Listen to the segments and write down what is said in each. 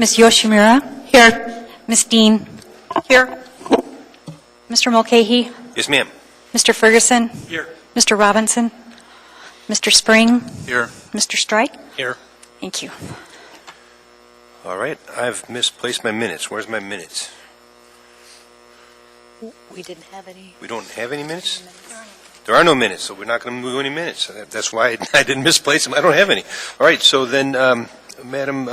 Ms. Yoshimura? Here. Ms. Dean? Here. Mr. Mulcahy? Yes, ma'am. Mr. Ferguson? Here. Mr. Robinson? Mr. Spring? Here. Mr. Strike? Here. Thank you. All right. I've misplaced my minutes. Where's my minutes? We didn't have any. We don't have any minutes? There are no minutes, so we're not going to do any minutes. That's why I didn't misplace them. I don't have any. All right. So then, Madam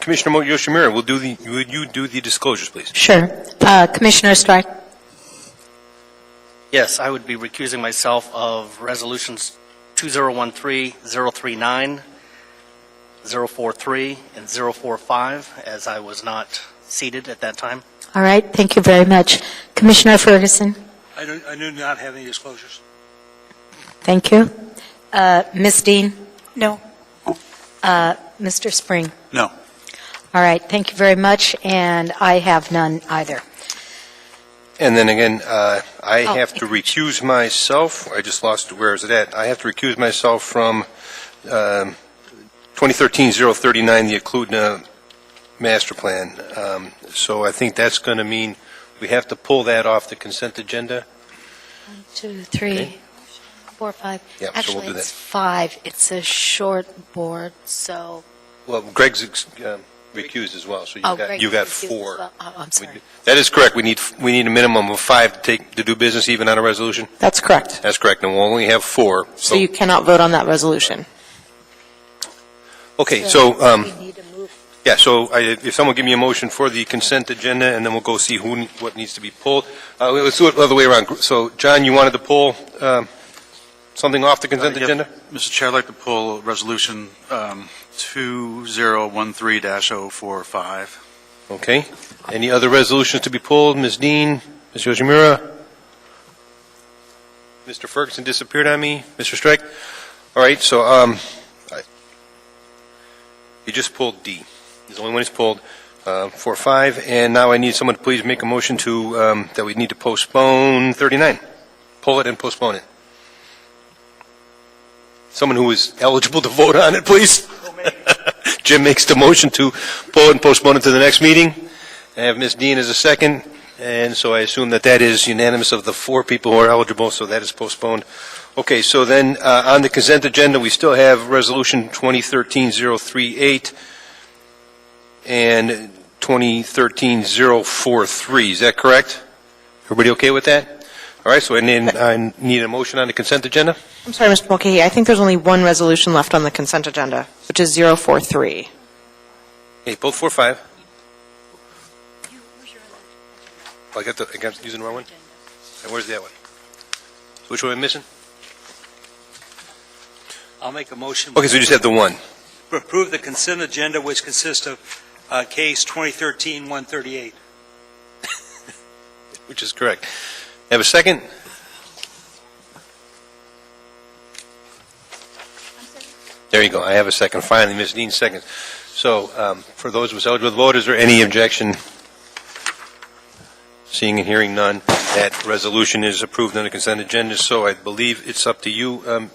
Commissioner Yoshimura, would you do the disclosures, please? Sure. Commissioner Strike. Yes, I would be recusing myself of resolutions 2013, 039, 043, and 045, as I was not seated at that time. All right. Thank you very much. Commissioner Ferguson. I do not have any disclosures. Thank you. Ms. Dean. No. Mr. Spring. No. All right. Thank you very much. And I have none either. And then again, I Oh, have to recuse myself. I just lost, where is it at? I have to recuse myself from 2013-039, the Okludna Master Plan. So I think that's going to mean we have to pull that off the consent agenda. 1, 2, 3, Okay. 4, 5. Yeah, so Actually, we'll do it's that. 5. It's a short board, so. Well, Greg's recused as well, so Greg you got recused as 4. well. Oh, I'm sorry. That is correct. We need a minimum of 5 to do business, even on a resolution. That's correct. That's correct, and we'll only have 4. So you cannot vote on that resolution. Okay, so, We need to move. yeah, so if someone give me a motion for the consent agenda, and then we'll go see what needs to be pulled. Let's do it the other way around. So, John, you wanted to pull something off the consent Yep. agenda? Mr. Chair, I'd like to pull Resolution 2013-045. Okay. Any other resolutions to be pulled? Ms. Dean, Ms. Yoshimura? Mr. Ferguson disappeared on me. Mr. Strike? All right, so you just pulled D. He's the only one he's pulled, 4-5. And now I need someone to please make a motion to that we need to postpone 39. Pull it and postpone it. Someone who is eligible to vote on it, please. Jim makes the motion to pull it and postpone it to the next meeting. I have Ms. Dean as a second, and so I assume that is unanimous of the 4 people who are eligible, so that is postponed. Okay, so then on the consent agenda, we still have Resolution 2013-038 and 2013-043. Is that correct? Everybody okay with that? All right, so I need a motion on the consent agenda. I'm sorry, Mr. Mulcahy. I think there's only one resolution left on the consent agenda, which is 043. Okay, both 4-5. Oh, I got using the wrong one? And where's that one? So which one am I missing? I'll make a motion. Okay, so you just have the one. to approve the consent agenda, which consists of case 2013-138. Which is correct. Have a second? There you go. I have a second. Finally, Ms. Dean seconds. So, for those of us eligible to vote, is there any objection? Seeing and hearing none, that resolution is approved on the consent agenda. So, I believe it's up to you.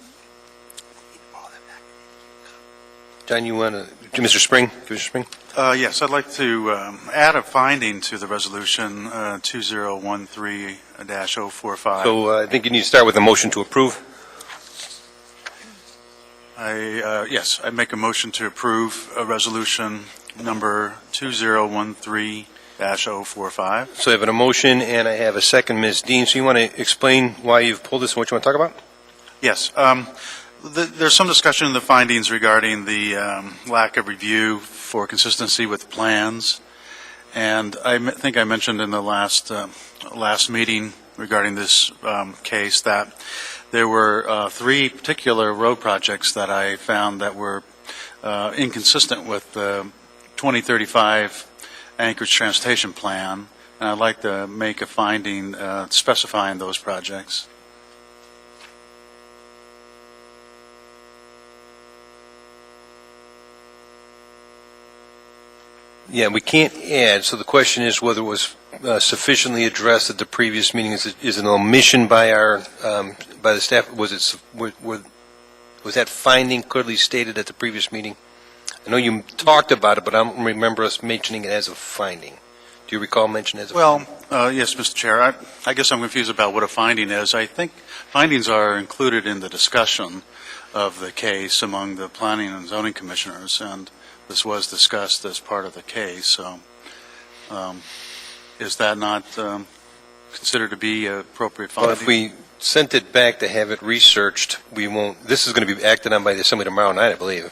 John, you want to, Mr. Spring? Commissioner Spring? Yes, I'd like to add a finding to the resolution 2013-045. So, I think you need to start with a motion to approve. Yes, I make a motion to approve a resolution number 2013-045. So I have a motion, and I have a second, Ms. Dean. So you want to explain why you've pulled this and what you want to talk about? Yes. There's some discussion in the findings regarding the lack of review for consistency with plans. And I think I mentioned in the last meeting regarding this case that there were 3 particular road projects that I found that were inconsistent with the 2035 Anchorage Transportation Plan, and I'd like to make a finding specifying those projects. Yeah, we can't add, so the question is whether it was sufficiently addressed at the previous meeting. Is it an omission by by the staff? Was that finding clearly stated at the previous meeting? I know you talked about it, but I don't remember us mentioning it as a finding. Do you recall mentioning it as a finding? Well, yes, Mr. Chair, I guess I'm confused about what a finding is. I think findings are included in the discussion of the case among the planning and zoning commissioners, and this was discussed as part of the case, so is that not considered to be an appropriate Well, finding? if we sent it back to have it researched, we won't, this is going to be acted on by the Assembly tomorrow night, I believe.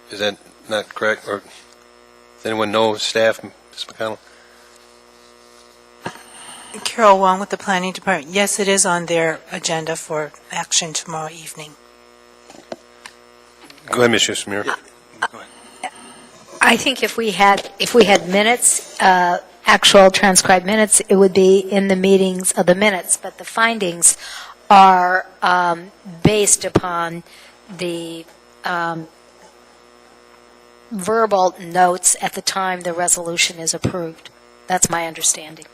Is that not correct? Or does anyone know, staff, Ms. McConnell? Carol Wong with the Planning Department. Yes, it is on their agenda for action tomorrow evening. Go ahead, Ms. Shamir. Go ahead. I think if we had minutes, actual transcribed minutes, it would be in the meetings of the minutes, but the findings are based upon the verbal notes at the time the resolution is approved. That's my understanding.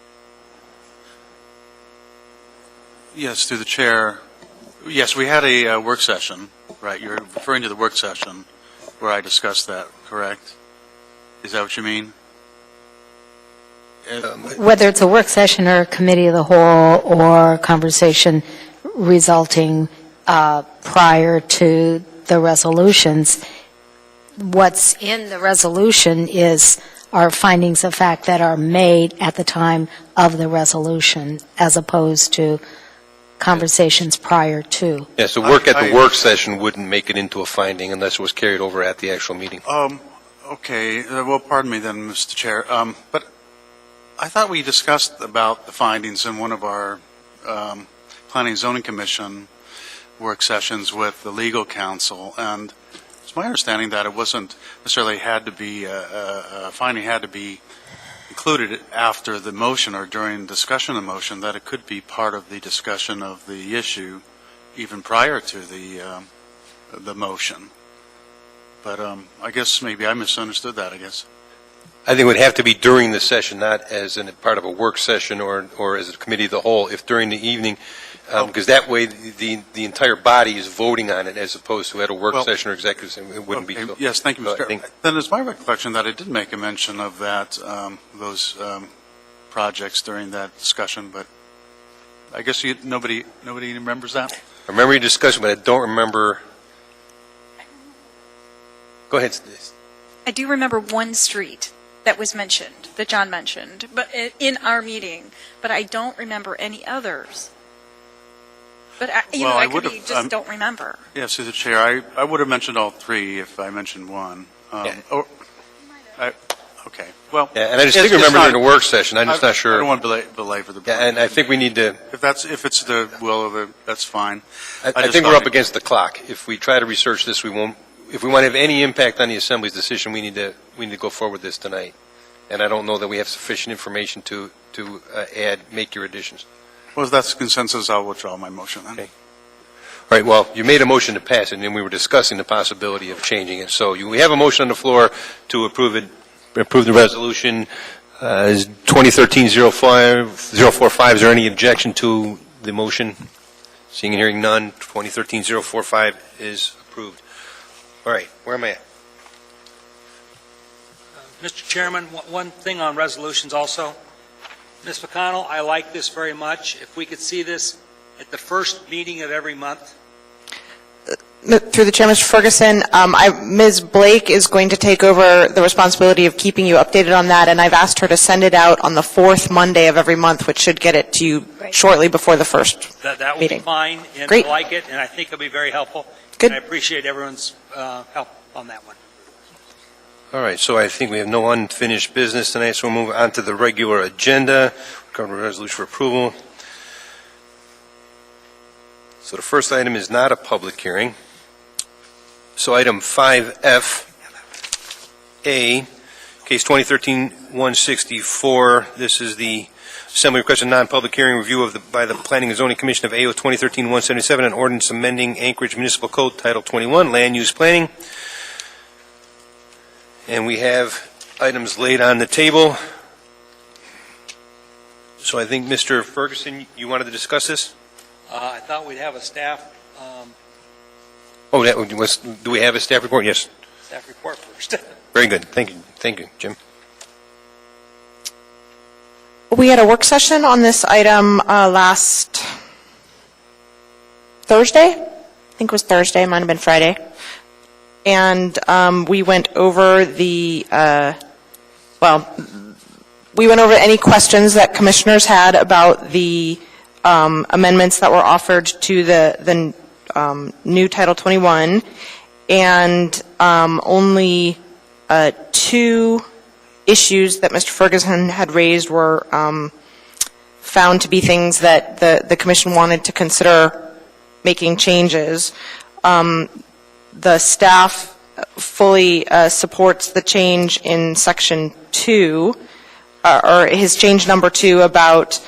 Yes, through the chair. Yes, we had a work session, right? You're referring to the work session where I discussed that, correct? Is that what you mean? Whether it's a work session or a committee of the whole or conversation resulting prior to the resolutions, what's in the resolution are findings of fact that are made at the time of the resolution as opposed to conversations prior to. Yeah, so work at the work session wouldn't make it into a finding unless it was carried over at the actual meeting. Okay, well, pardon me then, Mr. Chair, but I thought we discussed about the findings in one of our Planning and Zoning Commission work sessions with the legal counsel, and it's my understanding that it wasn't necessarily had to be, a finding had to be included after the motion or during discussion of the motion, that it could be part of the discussion of the issue even prior to the motion. But I guess maybe I misunderstood that, I guess. I think it would have to be during the session, not as in part of a work session or as a committee of the whole, if during the evening, because that way the entire body is voting on it as opposed to at a work session or executive session. It wouldn't be so. Yes, thank you, So I Mr. Chair. think- Then it's my recollection that I did make a mention of that, those projects during that discussion, but I guess nobody remembers that? I remember your discussion, but I don't remember. Go ahead, Denise. I do remember one street that was mentioned, that John mentioned, but in our meeting, but I don't remember any others. But Well, I I could would've, be, just don't remember. Yes, through the chair, I would have mentioned all three if I mentioned one. Yeah. Okay, well. Yeah, and I just it's- think it's remember not- during the work session. I'm just not I sure. don't want to belabor the. Yeah, and I think we need to. If it's the will of it, that's fine. I just think we're thought- up against the clock. If we try to research this, we won't. If we want to have any impact on the Assembly's decision, we need to go forward with this tonight. And I don't know that we have sufficient information to make your additions. Well, if that's consensus, I'll withdraw my motion then. Okay. All right, well, you made a motion to pass it, and then we were discussing the possibility of changing it. So we have a motion on the floor to approve the resolution 2013-045. Is there any objection to the motion? Seeing and hearing none, 2013-045 is approved. All right, where am I at? Mr. Chairman, one thing on resolutions also. Ms. McConnell, I like this very much. If we could see this at the first meeting of every month. Through the chair, Mr. Ferguson, Ms. Blake is going to take over the responsibility of keeping you updated on that, and I've asked her to send it out on the fourth Monday of every month, which should get it to you shortly before the first That would meeting. be fine, and Great. I like it, and I think it'll be very helpful. Good. And I appreciate everyone's help on that one. All right, so I think we have no unfinished business tonight, so we'll move on to the regular agenda, cover resolution for approval. So the first item is not a public hearing. So item 5F-A, case 2013-164, this is the Assembly requested non-public hearing review by the Planning and Zoning Commission of AO 2013-177, an ordinance amending Anchorage Municipal Code Title 21, Land Use Planning. And we have items laid on the table. So I think, Mr. Ferguson, you wanted to discuss this? I thought we'd have a staff. Oh, do we have a staff report? Yes. staff report first. Very good. Thank you, Jim. We had a work session on this item last Thursday. I think it was Thursday, might have been Friday. And we went over we went over any questions that commissioners had about the amendments that were offered to the new Title 21, and only two issues that Mr. Ferguson had raised were found to be things that the commission wanted to consider making changes. The staff fully supports the change in Section 2, or his change number 2 about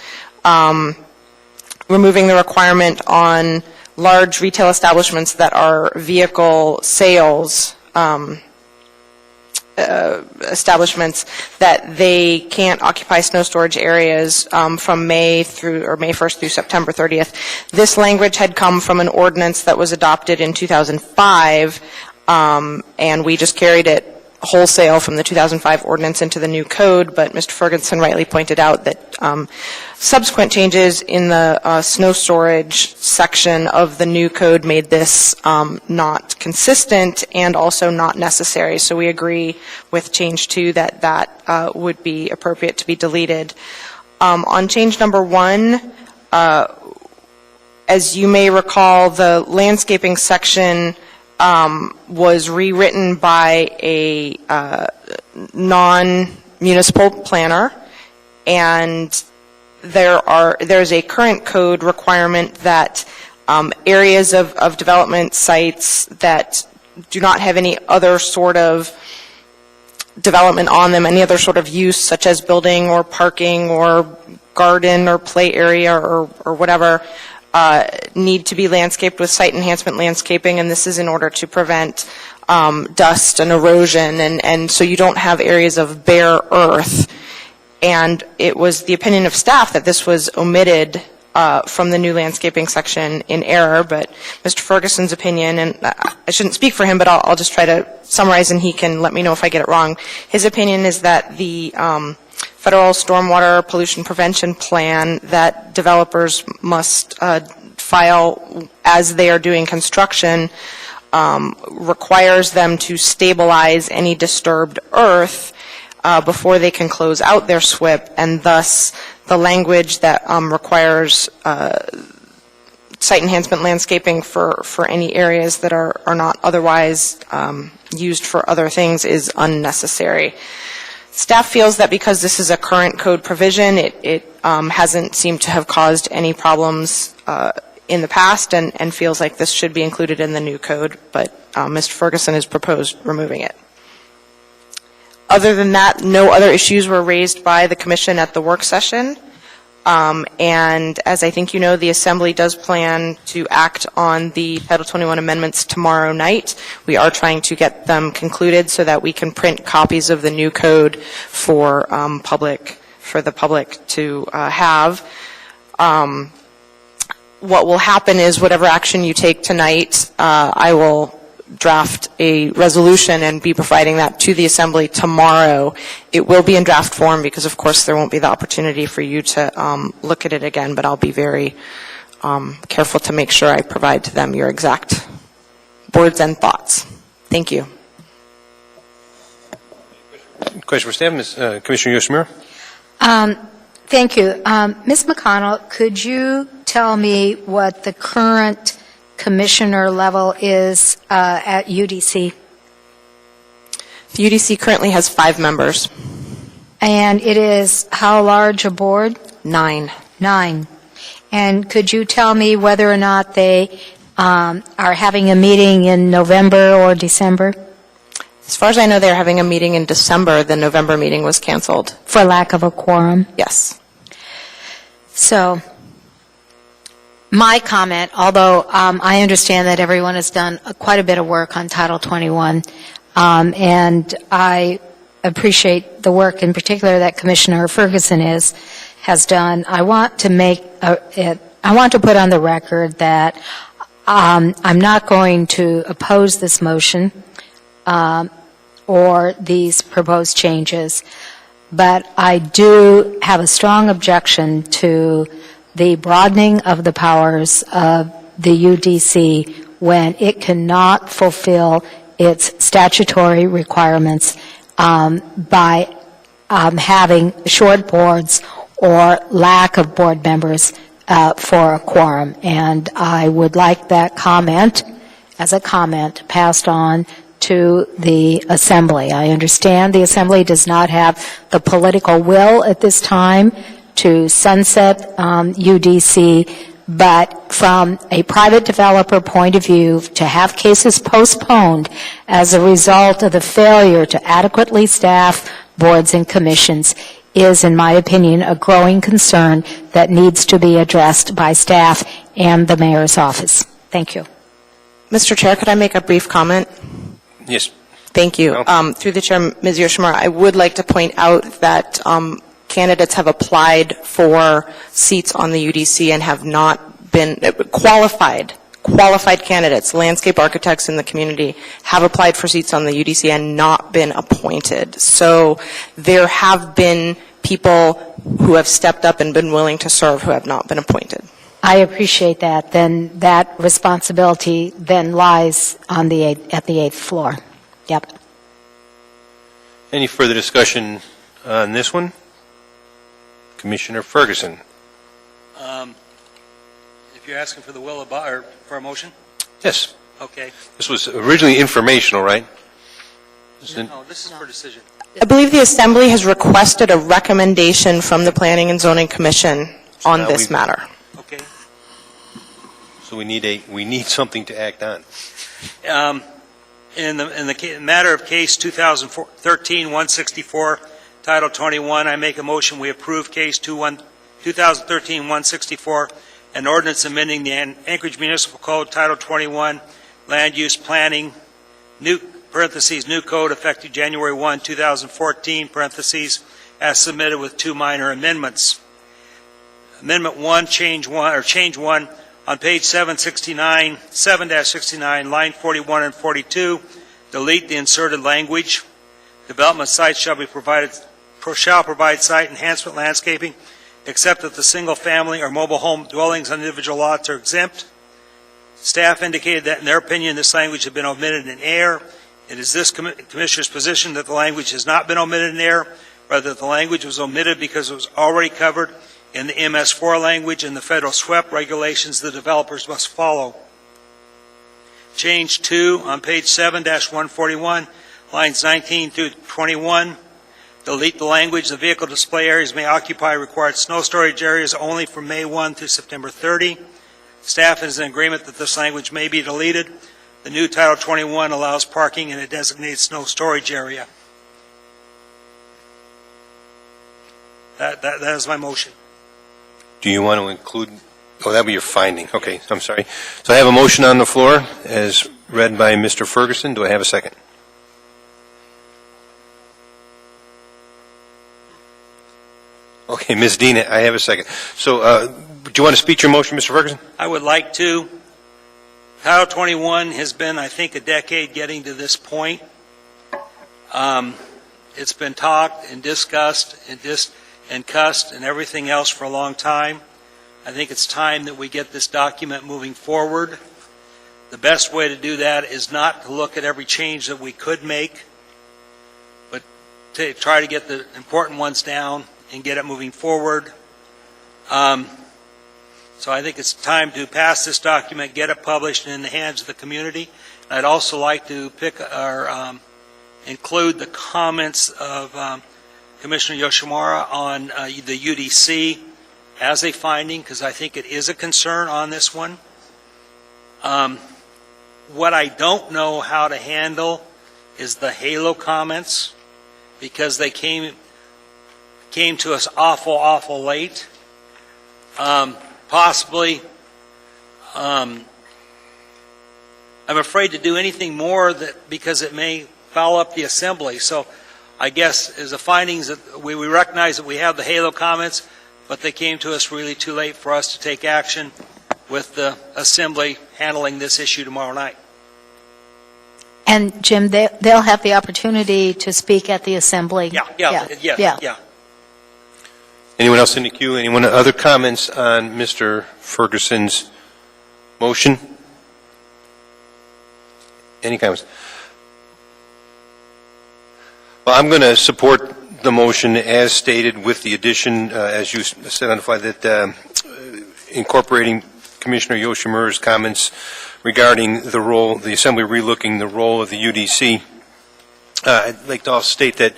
removing the requirement on large retail establishments that are vehicle sales establishments, that they can't occupy snow storage areas from May 1st through September 30th. This language had come from an ordinance that was adopted in 2005, and we just carried it wholesale from the 2005 ordinance into the new code, but Mr. Ferguson rightly pointed out that subsequent changes in the snow storage section of the new code made this not consistent and also not necessary. So we agree with change 2 that would be appropriate to be deleted. On change number 1, as you may recall, the landscaping section was rewritten by a non-municipal planner, and there's a current code requirement that areas of development sites that do not have any other sort of development on them, any other sort of use such as building or parking or garden or play area or whatever, need to be landscaped with site enhancement landscaping, and this is in order to prevent dust and erosion, and so you don't have areas of bare earth. And it was the opinion of staff that this was omitted from the new landscaping section in error, but Mr. Ferguson's opinion, and I shouldn't speak for him, but I'll just try to summarize and he can let me know if I get it wrong. His opinion is that the federal stormwater pollution prevention plan that developers must file as they are doing construction requires them to stabilize any disturbed earth before they can close out their SWIP, and thus the language that requires site enhancement landscaping for any areas that are not otherwise used for other things is unnecessary. Staff feels that because this is a current code provision, it hasn't seemed to have caused any problems in the past, and feels like this should be included in the new code, but Mr. Ferguson has proposed removing it. Other than that, no other issues were raised by the Commission at the work session. And as I think you know, the Assembly does plan to act on the Title 21 amendments tomorrow night. We are trying to get them concluded so that we can print copies of the new code for the public to have. What will happen is whatever action you take tonight, I will draft a resolution and be providing that to the Assembly tomorrow. It will be in draft form because, of course, there won't be the opportunity for you to look at it again, but I'll be very careful to make sure I provide to them your exact words and thoughts. Thank you. Question for staff, Commissioner Yoshimura. Thank you. Ms. McConnell, could you tell me what the current commissioner level is at UDC? The UDC currently has 5 members. And it is how large a board? 9. 9. And could you tell me whether or not they are having a meeting in November or December? As far as I know, they're having a meeting in December. The November meeting was canceled. For lack of a quorum? Yes. So, my comment, although I understand that everyone has done quite a bit of work on Title 21, and I appreciate the work in particular that Commissioner Ferguson has done, I want to put on the record that I'm not going to oppose this motion. or these proposed changes. But I do have a strong objection to the broadening of the powers of the UDC when it cannot fulfill its statutory requirements by having short boards or lack of board members for a quorum. And I would like that comment, as a comment, passed on to the Assembly. I understand the Assembly does not have the political will at this time to sunset UDC, but from a private developer point of view, to have cases postponed as a result of the failure to adequately staff boards and commissions is, in my opinion, a growing concern that needs to be addressed by staff and the mayor's office. Thank you. Mr. Chair, could I make a brief comment? Yes. Thank you. No. Through the Chair, Ms. Yoshimura, I would like to point out that candidates have applied for seats on the UDC and have not been qualified candidates, landscape architects in the community, have applied for seats on the UDC and not been appointed. So there have been people who have stepped up and been willing to serve who have not been appointed. I appreciate that. Then that responsibility then lies on the at the 8th floor. Yep. Any further discussion on this one? Commissioner Ferguson. If you're asking for the will of, or for a motion? Yes. Okay. This was originally informational, right? No, this is for decision. I believe the Assembly has requested a recommendation from the Planning and Zoning Commission on now this matter. Okay. So we need something to act on. In the matter of case 2013-164, Title 21, I make a motion we approve case 2013-164, an ordinance amending the Anchorage Municipal Code, Title 21, Land Use Planning, new code effective January 1, 2014, as submitted with 2 minor amendments. Amendment 1, change 1, on page 7-69, line 41 and 42, delete the inserted language. Development sites shall provide site enhancement landscaping, except that the single-family or mobile home dwellings on individual lots are exempt. Staff indicated that, in their opinion, this language had been omitted in error. It is this Commissioner's position that the language has not been omitted in error, rather that the language was omitted because it was already covered in the MS4 language and the federal SWEP regulations the developers must follow. Change 2 on page 7-141, lines 19 through 21. Delete the language, the vehicle display areas may occupy required snow storage areas only from May 1 through September 30. Staff is in agreement that this language may be deleted. The new Title 21 allows parking in a designated snow storage area. That is my motion. Do you want to include, oh, that'll be your finding. Okay, I'm sorry. So I have a motion on the floor as read by Mr. Ferguson. Do I have a second? Okay, Ms. Dean, I have a second. So do you want to speak your motion, Mr. Ferguson? I would like to. Title 21 has been, I think, a decade getting to this point. It's been talked and discussed and cussed and everything else for a long time. I think it's time that we get this document moving forward. The best way to do that is not to look at every change that we could make, but to try to get the important ones down and get it moving forward. So I think it's time to pass this document, get it published and in the hands of the community. And I'd also like to include the comments of Commissioner Yoshimura on the UDC as a finding, because I think it is a concern on this one. What I don't know how to handle is the HALO comments, because they came to us awful late. Possibly, I'm afraid to do anything more because it may foul up the Assembly. So I guess as the findings, that we recognize that we have the HALO comments, but they came to us really too late for us to take action with the Assembly handling this issue tomorrow night. And Jim, they'll have the opportunity to speak at the assembly? Yeah. Anyone else in the queue? Anyone other comments on Mr. Ferguson's motion? Any comments? Well, I'm going to support the motion as stated with the addition, as you identified, that incorporating Commissioner Yoshimura's comments regarding the role, the Assembly relooking the role of the UDC. I'd like to also state that,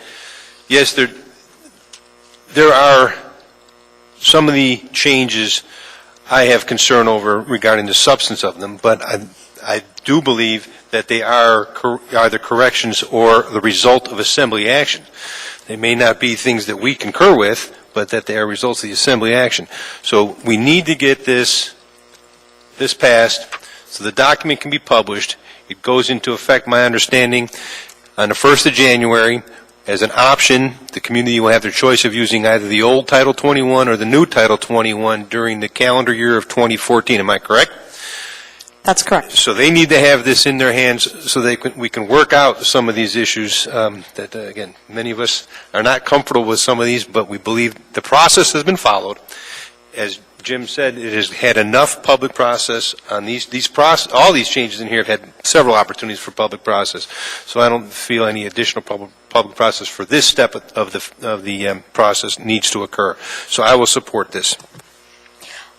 yes, there are some of the changes I have concern over regarding the substance of them, but I do believe that they are either corrections or the result of Assembly action. They may not be things that we concur with, but that they are results of the Assembly action. So we need to get this passed so the document can be published. It goes into effect, my understanding, on the 1st of January. As an option, the community will have their choice of using either the old Title 21 or the new Title 21 during the calendar year of 2014. Am I correct? That's correct. So they need to have this in their hands so we can work out some of these issues that, again, many of us are not comfortable with some of these, but we believe the process has been followed. As Jim said, it has had enough public process on all these changes in here have had several opportunities for public process. So I don't feel any additional public process for this step of the process needs to occur. So I will support this.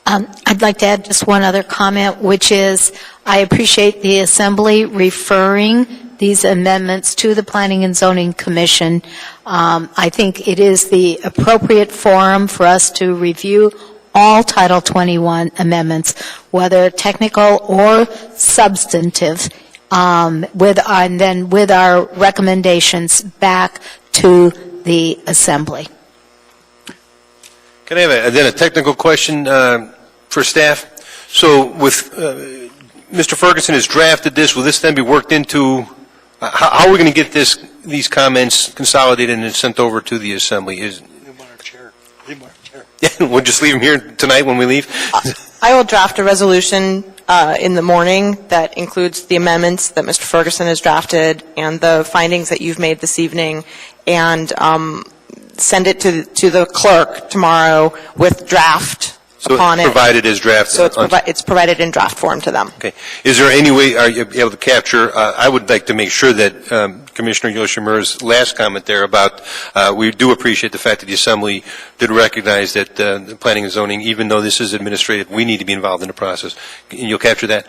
I'd like to add just one other comment, which is I appreciate the Assembly referring these amendments to the Planning and Zoning Commission. I think it is the appropriate forum for us to review all Title 21 amendments, whether technical or substantive, and then with our recommendations back to the Assembly. Can I have then a technical question for staff? So with Mr. Ferguson has drafted this, will this then be worked into, how are we going to get these comments consolidated and sent over to the Assembly? We'll just leave them here tonight when we leave? I will draft a resolution in the morning that includes the amendments that Mr. Ferguson has drafted and the findings that you've made this evening, and send it to the clerk tomorrow with draft upon it. So it's provided as draft? So it's provided in draft form to them. Okay. Is there any way, are you able to capture, I would like to make sure that Commissioner Yoshimura's last comment there about, we do appreciate the fact that the Assembly did recognize that the planning and zoning, even though this is administrative, we need to be involved in the process. You'll capture that?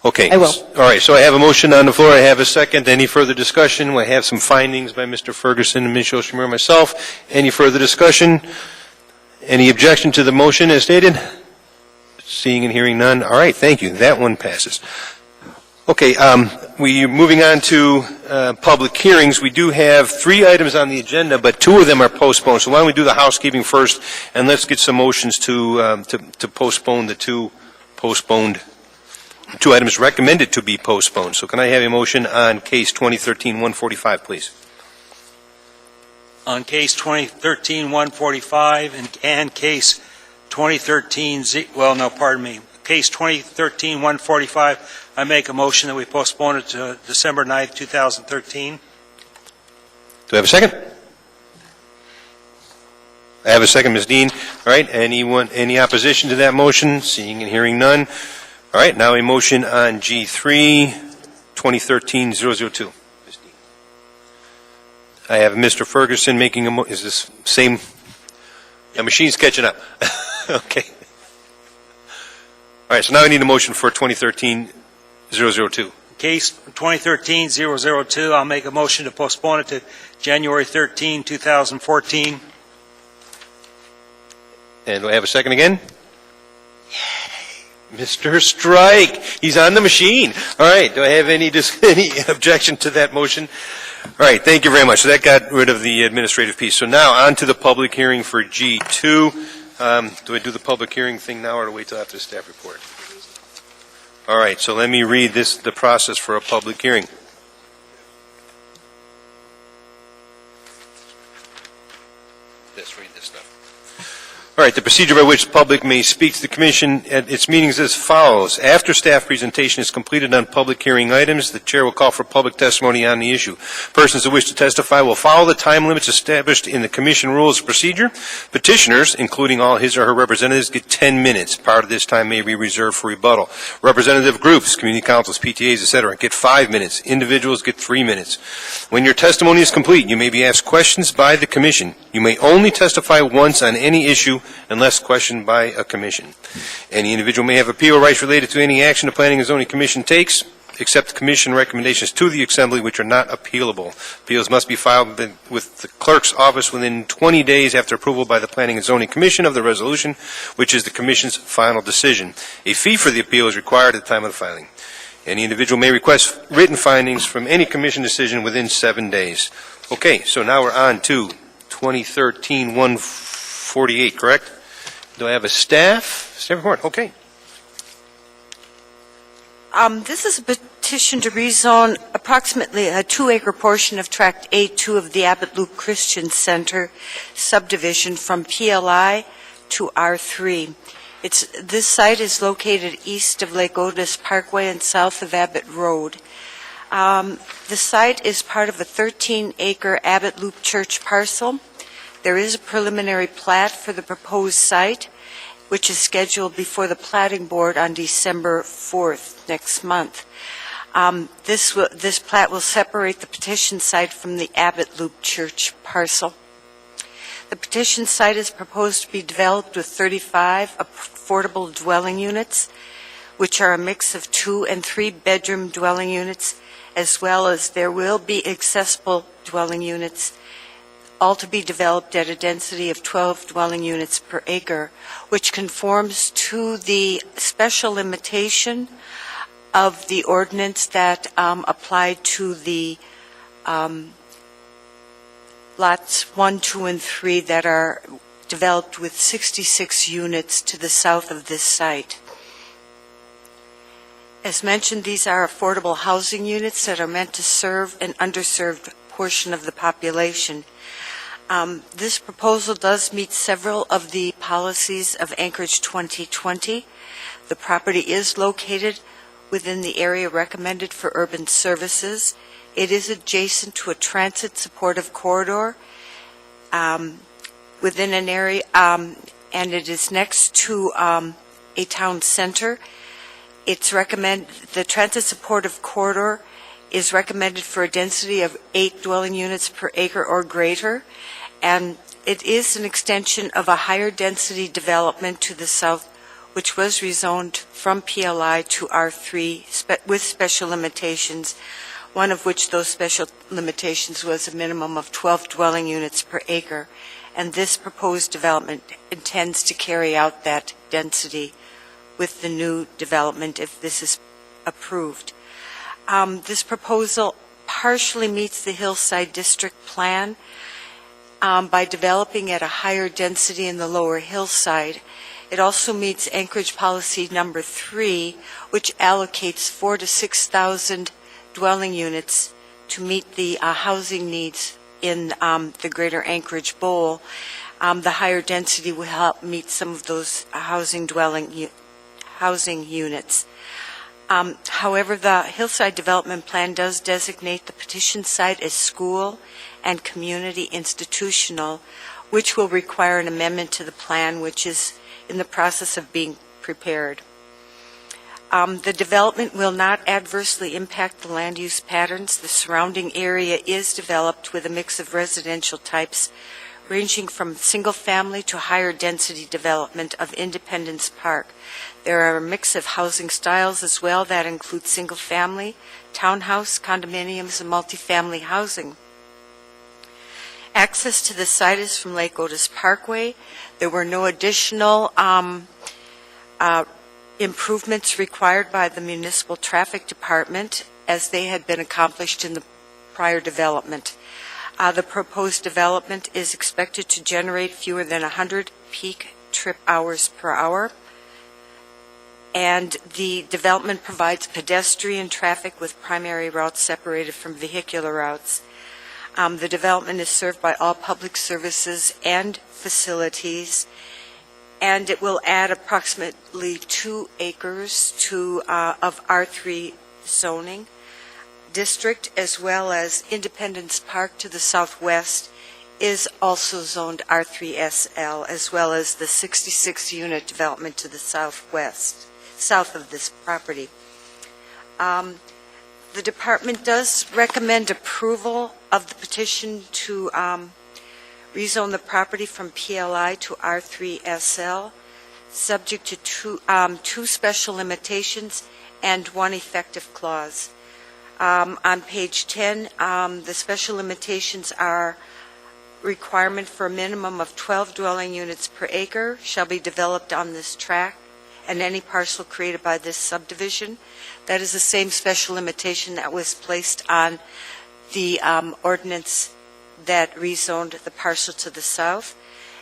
Okay. I will. All right. So I have a motion on the floor. I have a second. Any further discussion? I have some findings by Mr. Ferguson and Ms. Yoshimura and myself. Any further discussion? Any objection to the motion as stated? Seeing and hearing none. All right. Thank you. That one passes. Okay. We're moving on to public hearings. We do have 3 items on the agenda, but 2 of them are postponed. So why don't we do the housekeeping first, and let's get some motions to postpone the 2 items recommended to be postponed. So can I have a motion on case 2013-145, please? On case 2013-145 and case 2013, case 2013-145, I make a motion that we postpone it to December 9th, 2013. Do I have a second? I have a second, Ms. Dean. All right. Any opposition to that motion? Seeing and hearing none. All right. Now a motion on G3, 2013-002. I have Mr. Ferguson making a motion. Is this same? The machine's catching up. Okay. All right. So now I need a motion for 2013-002. Case 2013-002, I'll make a motion to postpone it to January 13, 2014. And do I have a second again? Mr. Strike. He's on the machine. All right. Do I have any objection to that motion? All right. Thank you very much. So that got rid of the administrative piece. So now on to the public hearing for G2. Do I do the public hearing thing now or do I wait till after the staff report? All right. So let me read the process for a public hearing. Let's read this stuff. All right, the procedure by which the public may speak to the commission at its meetings is as follows. After staff presentation is completed on public hearing items, the chair will call for public testimony on the issue. Persons who wish to testify will follow the time limits established in the commission rules of procedure. Petitioners, including all his or her representatives, get 10 minutes. Part of this time may be reserved for rebuttal. Representative groups, community councils, PTAs, etc., get 5 minutes. Individuals get 3 minutes. When your testimony is complete, you may be asked questions by the commission. You may only testify once on any issue unless questioned by a commission. Any individual may have appeal rights related to any action the Planning and Zoning Commission takes, except commission recommendations to the Assembly which are not appealable. Appeals must be filed with the clerk's office within 20 days after approval by the Planning and Zoning Commission of the resolution, which is the commission's final decision. A fee for the appeal is required at the time of the filing. Any individual may request written findings from any commission decision within 7 days. Okay, so now we're on to 2013-148, correct? Do I have a staff report? Okay. This is a petition to rezone approximately a 2-acre portion of Tract A2 of the Abbott Loop Christian Center subdivision from PLI to R3. This site is located east of Lake Otis Parkway and south of Abbott Road. The site is part of a 13-acre Abbott Loop Church parcel. There is a preliminary plat for the proposed site, which is scheduled before the Platting Board on December 4th, next month. This plat will separate the petition site from the Abbott Loop Church parcel. The petition site is proposed to be developed with 35 affordable dwelling units, which are a mix of 2- and 3-bedroom dwelling units, as well as there will be accessible dwelling units, all to be developed at a density of 12 dwelling units per acre, which conforms to the special limitation of the ordinance that applied to the lots 1, 2, and 3 that are developed with 66 units to the south of this site. As mentioned, these are affordable housing units that are meant to serve an underserved portion of the population. This proposal does meet several of the policies of Anchorage 2020. The property is located within the area recommended for urban services. It is adjacent to a transit supportive corridor within an area, and it is next to a town center. The transit supportive corridor is recommended for a density of 8 dwelling units per acre or greater, and it is an extension of a higher density development to the south, which was rezoned from PLI to R3 with special limitations, one of which those special limitations was a minimum of 12 dwelling units per acre, and this proposed development intends to carry out that density with the new development if this is approved. This proposal partially meets the Hillside District Plan by developing at a higher density in the lower hillside. It also meets Anchorage Policy Number 3, which allocates 4,000 to 6,000 dwelling units to meet the housing needs in the greater Anchorage Bowl. The higher density will help meet some of those housing units. However, the Hillside Development Plan does designate the petition site as school and community institutional, which will require an amendment to the plan, which is in the process of being prepared. The development will not adversely impact the land use patterns. The surrounding area is developed with a mix of residential types, ranging from single-family to higher density development of Independence Park. There are a mix of housing styles as well that include single-family, townhouse, condominiums, and multifamily housing. Access to the site is from Lake Otis Parkway. There were no additional improvements required by the Municipal Traffic Department as they had been accomplished in the prior development. The proposed development is expected to generate fewer than 100 peak trip hours per hour. And the development provides pedestrian traffic with primary routes separated from vehicular routes. The development is served by all public services and facilities, and it will add approximately 2 acres of R3 zoning district, as well as Independence Park to the southwest is also zoned R3SL, as well as the 66-unit development to the southwest, south of this property. The department does recommend approval of the petition to rezone the property from PLI to R3SL, subject to two special limitations and one effective clause. On page 10, the special limitations are requirement for a minimum of 12 dwelling units per acre shall be developed on this tract and any parcel created by this subdivision. That is the same special limitation that was placed on the ordinance that rezoned the parcel to the south.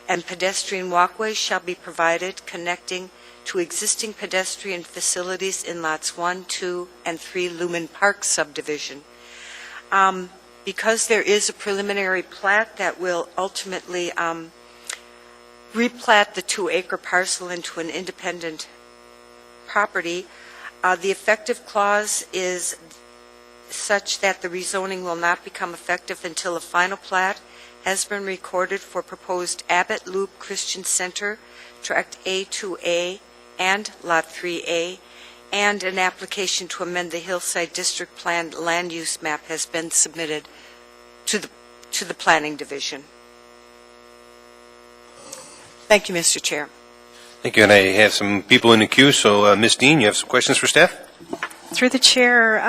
And pedestrian walkways shall be provided connecting to existing pedestrian facilities in lots 1, 2, and 3 Lumen Park subdivision. Because there is a preliminary plat that will ultimately replat the 2-acre parcel into an independent property, the effective clause is such that the rezoning will not become effective until a final plat has been recorded for proposed Abbott Loop Christian Center, Tract A2A and Lot 3A, and an application to amend the Hillside District Plan land use map has been submitted to the Planning Division. Thank you, Mr. Chair. Thank you, and I have some people in the queue, so Ms. Dean, you have some questions for staff? Through the chair,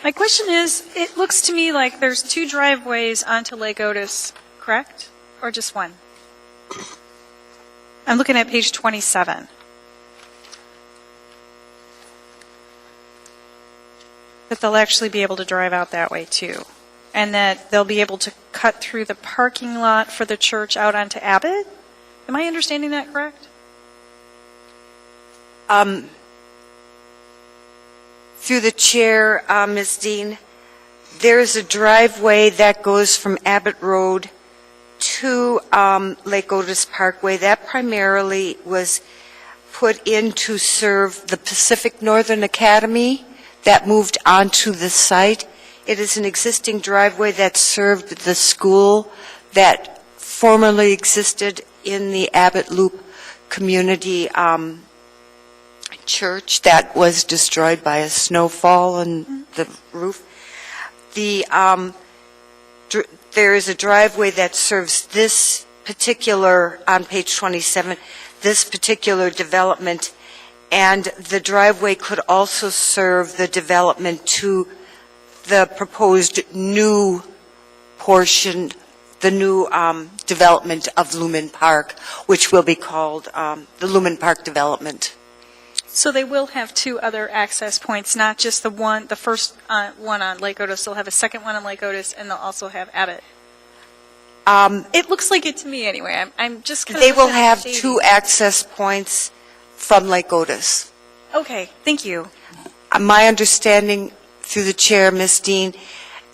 my question is, it looks to me like there's 2 driveways onto Lake Otis, correct? Or just one? I'm looking at page 27. That they'll actually be able to drive out that way too. And that they'll be able to cut through the parking lot for the church out onto Abbott? Am I understanding that correct? Through the chair, Ms. Dean, there is a driveway that goes from Abbott Road to Lake Otis Parkway. That primarily was put in to serve the Pacific Northern Academy that moved onto the site. It is an existing driveway that served the school that formerly existed in the Abbott Loop Community Church that was destroyed by a snowfall and the roof. There is a driveway that serves this particular, on page 27, this particular development, and the driveway could also serve the development to the proposed new portion, the new development of Lumen Park, which will be called the Lumen Park Development. So they will have 2 other access points, not just the first one on Lake Otis. They'll have a second one on Lake Otis, and they'll also have Abbott. It looks like it to me anyway. I'm just kind of... They will have 2 access points from Lake Otis. Okay, thank you. My understanding, through the chair, Ms. Dean,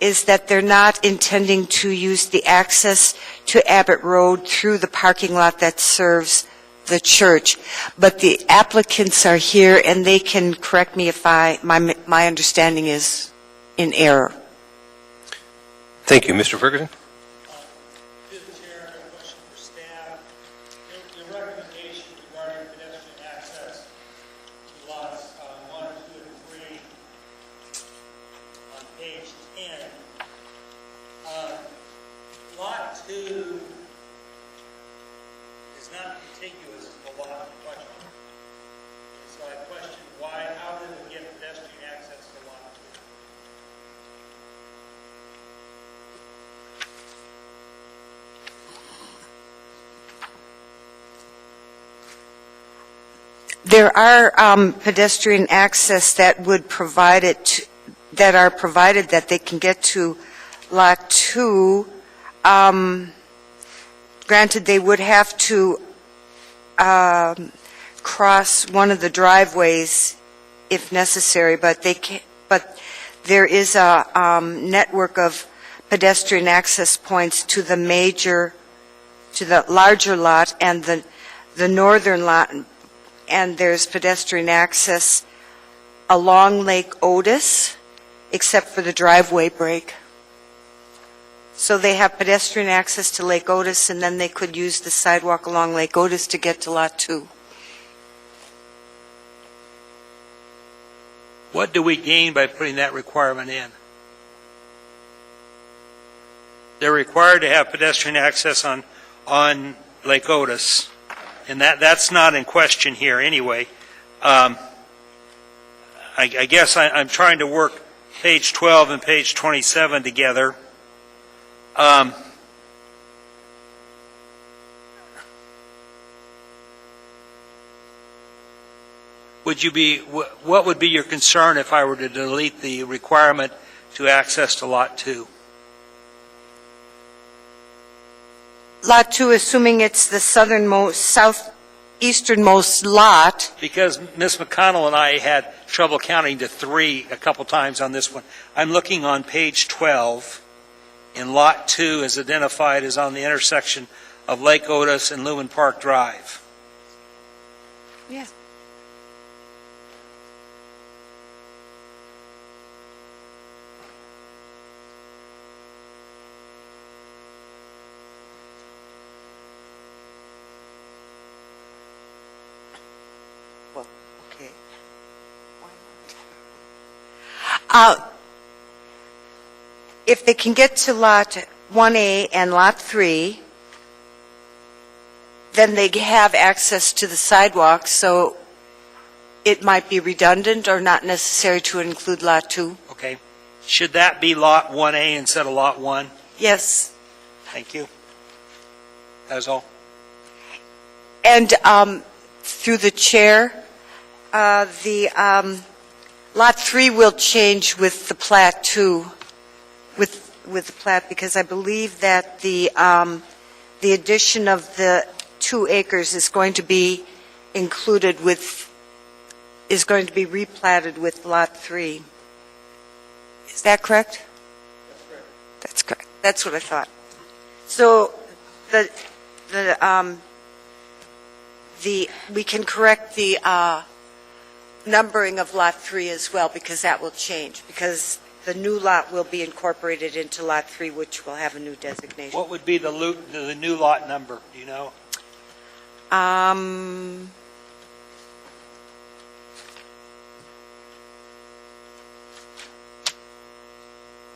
is that they're not intending to use the access to Abbott Road through the parking lot that serves the church, but the applicants are here and they can correct me if my understanding is in error. Thank you. Mr. Ferguson? Through the chair, I have a question for staff. The recommendation regarding pedestrian access to lots 1, 2, and 3 on page 10. Lot 2 is not contiguous to the lot in question. So I question how did we get pedestrian access to lot 2? There are pedestrian access that would provide it, that are provided that they can get to Lot 2. Granted, they would have to cross one of the driveways if necessary, but there is a network of pedestrian access points to the larger lot and the northern lot, and there's pedestrian access along Lake Otis, except for the driveway break. So they have pedestrian access to Lake Otis, and then they could use the sidewalk along Lake Otis to get to Lot 2. What do we gain by putting that requirement in? They're required to have pedestrian access on Lake Otis, and that's not in question here anyway. I guess I'm trying to work page 12 and page 27 together. What would be your concern if I were to delete the requirement to access to Lot 2? Lot 2, assuming it's the southeasternmost lot. Because Ms. McConnell and I had trouble counting to 3 a couple times on this one. I'm looking on page 12, and Lot 2 is identified as on the intersection of Lake Otis and Lewin Park Drive. Yeah. Well, okay. If they can get to Lot 1A and Lot 3, then they have access to the sidewalk, so it might be redundant or not necessary to include Lot 2. Okay. Should that be Lot 1A instead of Lot 1? Yes. Thank you. That is all. And through the chair, the Lot 3 will change with the plat too, with the plat, because I believe that the addition of the 2 acres is going to be included with, is going to be replatted with Lot 3. Is that correct? That's correct. That's what I thought. So we can correct the numbering of Lot 3 as well, because that will change, because the new lot will be incorporated into Lot 3, which will have a new designation. What would be the new lot number, do you know?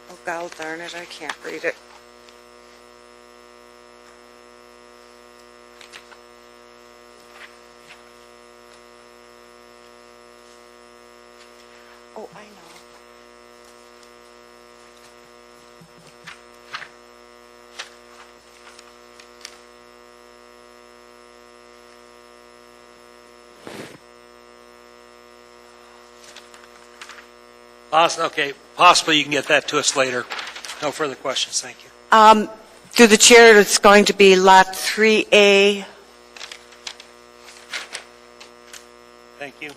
Oh, God darn it, I can't read it. Oh, I know. Okay, possibly you can get that to us later. No further questions, thank you. Through the chair, it's going to be Lot 3A. Thank you.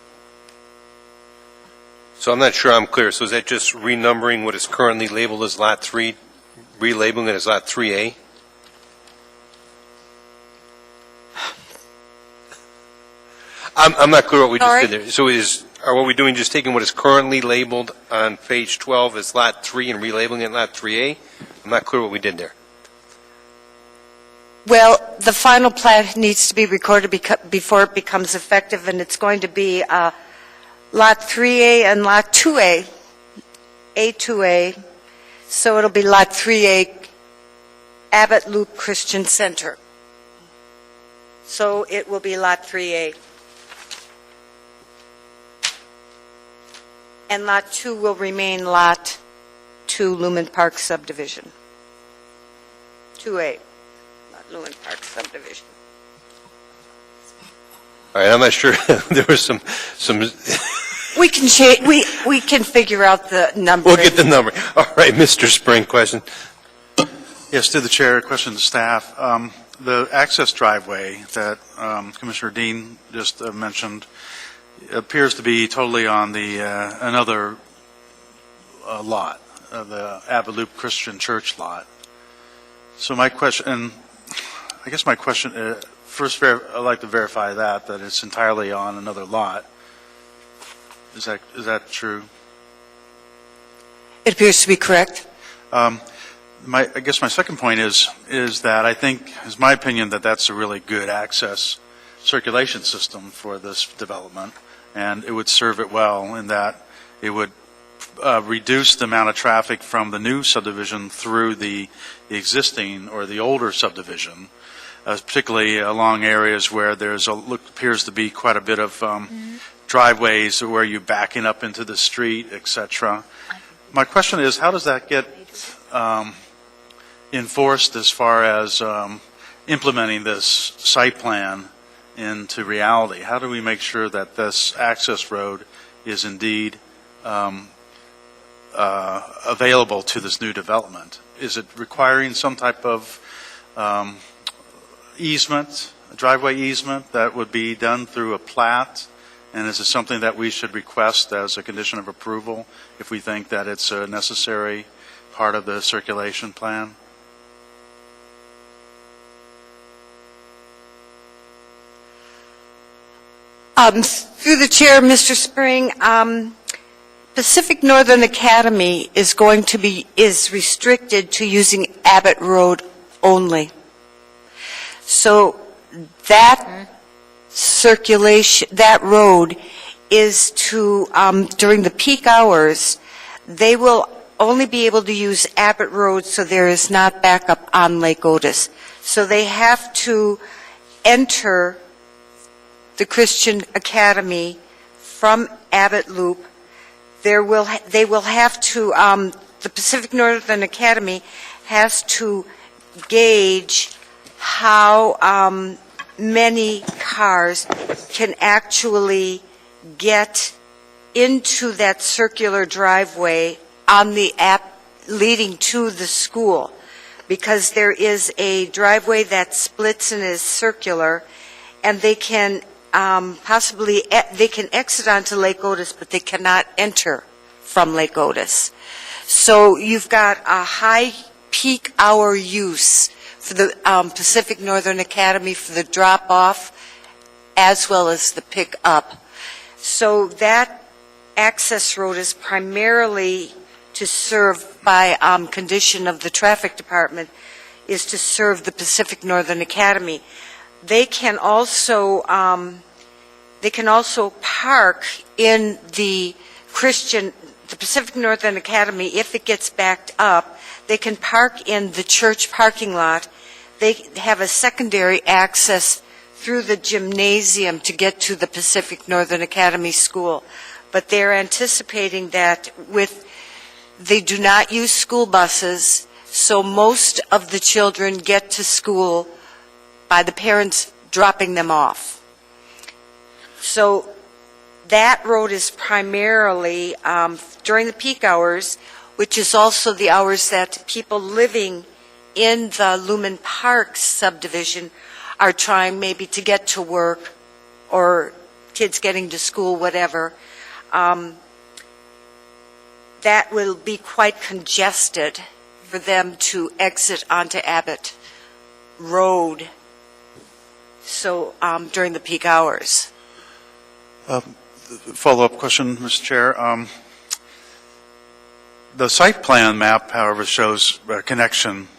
So I'm not sure I'm clear. So is that just renumbering what is currently labeled as Lot 3, relabeling it as Lot 3A? I'm not clear what we just did there. So are what we're doing just taking what is currently labeled on page 12 as Lot 3 and relabeling it Lot 3A? I'm not clear what we did there. Well, the final plat needs to be recorded before it becomes effective, and it's going to be Lot 3A and Lot 2A, A2A. So it'll be Lot 3A, Abbott Loop Christian Center. So it will be Lot 3A. And Lot 2 will remain Lot 2, Lumen Park subdivision. 2A, not Lumen Park subdivision. All right, I'm not sure. There was some. We can change. We can figure out the number. We'll get the number. All right, Mr. Spring, question. Yes, to the chair, question to staff. The access driveway that Commissioner Dean just mentioned appears to be totally on the another lot, the Abbott Loop Christian Church lot. So my question, and I guess my question I'd like to verify that it's entirely on another lot. Is that true? It appears to be correct. I guess my second point is that I think, is my opinion, that that's a really good access circulation system for this development, and it would serve it well in that it would reduce the amount of traffic from the new subdivision through the existing or the older subdivision, particularly along areas where appears to be quite a bit of driveways where you're backing up into the street, etc. My question is, how does that get enforced as far as implementing this site plan into reality? How do we make sure that this access road is indeed available to this new development? Is it requiring some type of easement, a driveway easement that would be done through a plat? And is it something that we should request as a condition of approval if we think that it's a necessary part of the circulation plan? Through the chair, Mr. Spring, Pacific Northern Academy is restricted to using Abbott Road only. So that circulation, that road is to, during the peak hours, they will only be able to use Abbott Road so there is not backup on Lake Otis. So they have to enter the Christian Academy from Abbott Loop. They will have to, the Pacific Northern Academy has to gauge how many cars can actually get into that circular driveway on the leading to the school, because there is a driveway that splits and is circular, and they can they can exit onto Lake Otis, but they cannot enter from Lake Otis. So you've got a high peak hour use for the Pacific Northern Academy for the drop-off as well as the pick-up. So that access road is primarily to serve, by condition of the traffic department, is to serve the Pacific Northern Academy. They can also park in the Pacific Northern Academy. If it gets backed up, they can park in the church parking lot. They have a secondary access through the gymnasium to get to the Pacific Northern Academy school. But they're anticipating that they do not use school buses, so most of the children get to school by the parents dropping them off. So that road is primarily during the peak hours, which is also the hours that people living in the Lumen Park subdivision are trying maybe to get to work, or kids getting to school, whatever. That will be quite congested for them to exit onto Abbott Road, so during the peak hours. Follow-up question, Mr. Chair. The site plan map, however, shows a connection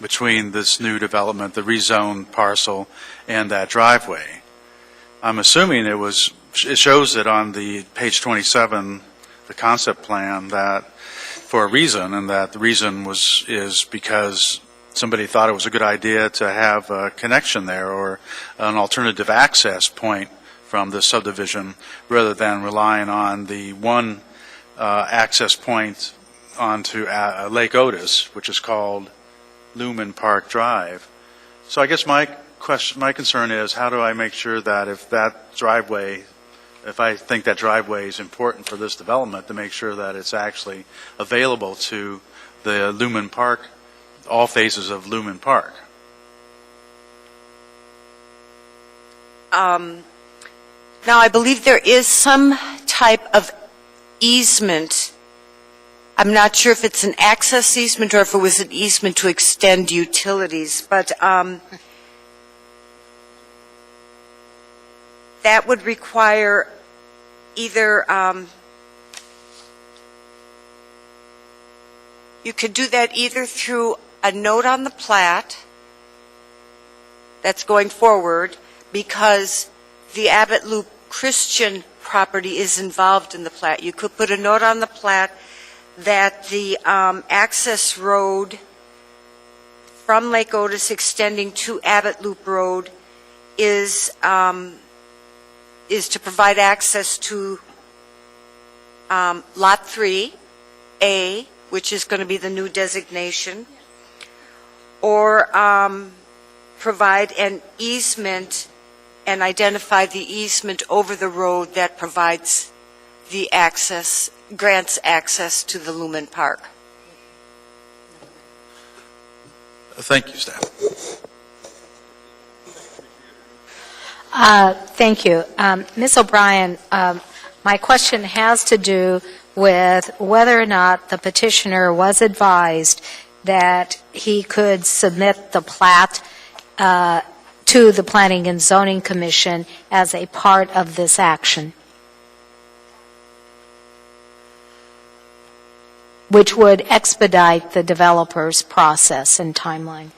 between this new development, the rezoned parcel, and that driveway. I'm assuming it shows it on the page 27, the concept plan, that for a reason, and that the reason is because somebody thought it was a good idea to have a connection there, or an alternative access point from the subdivision, rather than relying on the one access point onto Lake Otis, which is called Lumen Park Drive. So I guess my concern is, how do I make sure that if I think that driveway is important for this development, to make sure that it's actually available to the Lumen Park, all phases of Lumen Park? Now, I believe there is some type of easement. I'm not sure if it's an access easement or if it was an easement to extend utilities, but that would require either, you could do that either through a note on the plat that's going forward, because the Abbott Loop Christian property is involved in the plat. You could put a note on the plat that the access road from Lake Otis extending to Abbott Loop Road is to provide access to Lot 3A, which is going to be the new designation, or provide an easement and identify the easement over the road that provides the access, grants access to the Lumen Park. Thank you, staff. Thank you. Ms. O'Brien, my question has to do with whether or not the petitioner was advised that he could submit the plat to the Planning and Zoning Commission as a part of this action, which would expedite the developer's process and timeline.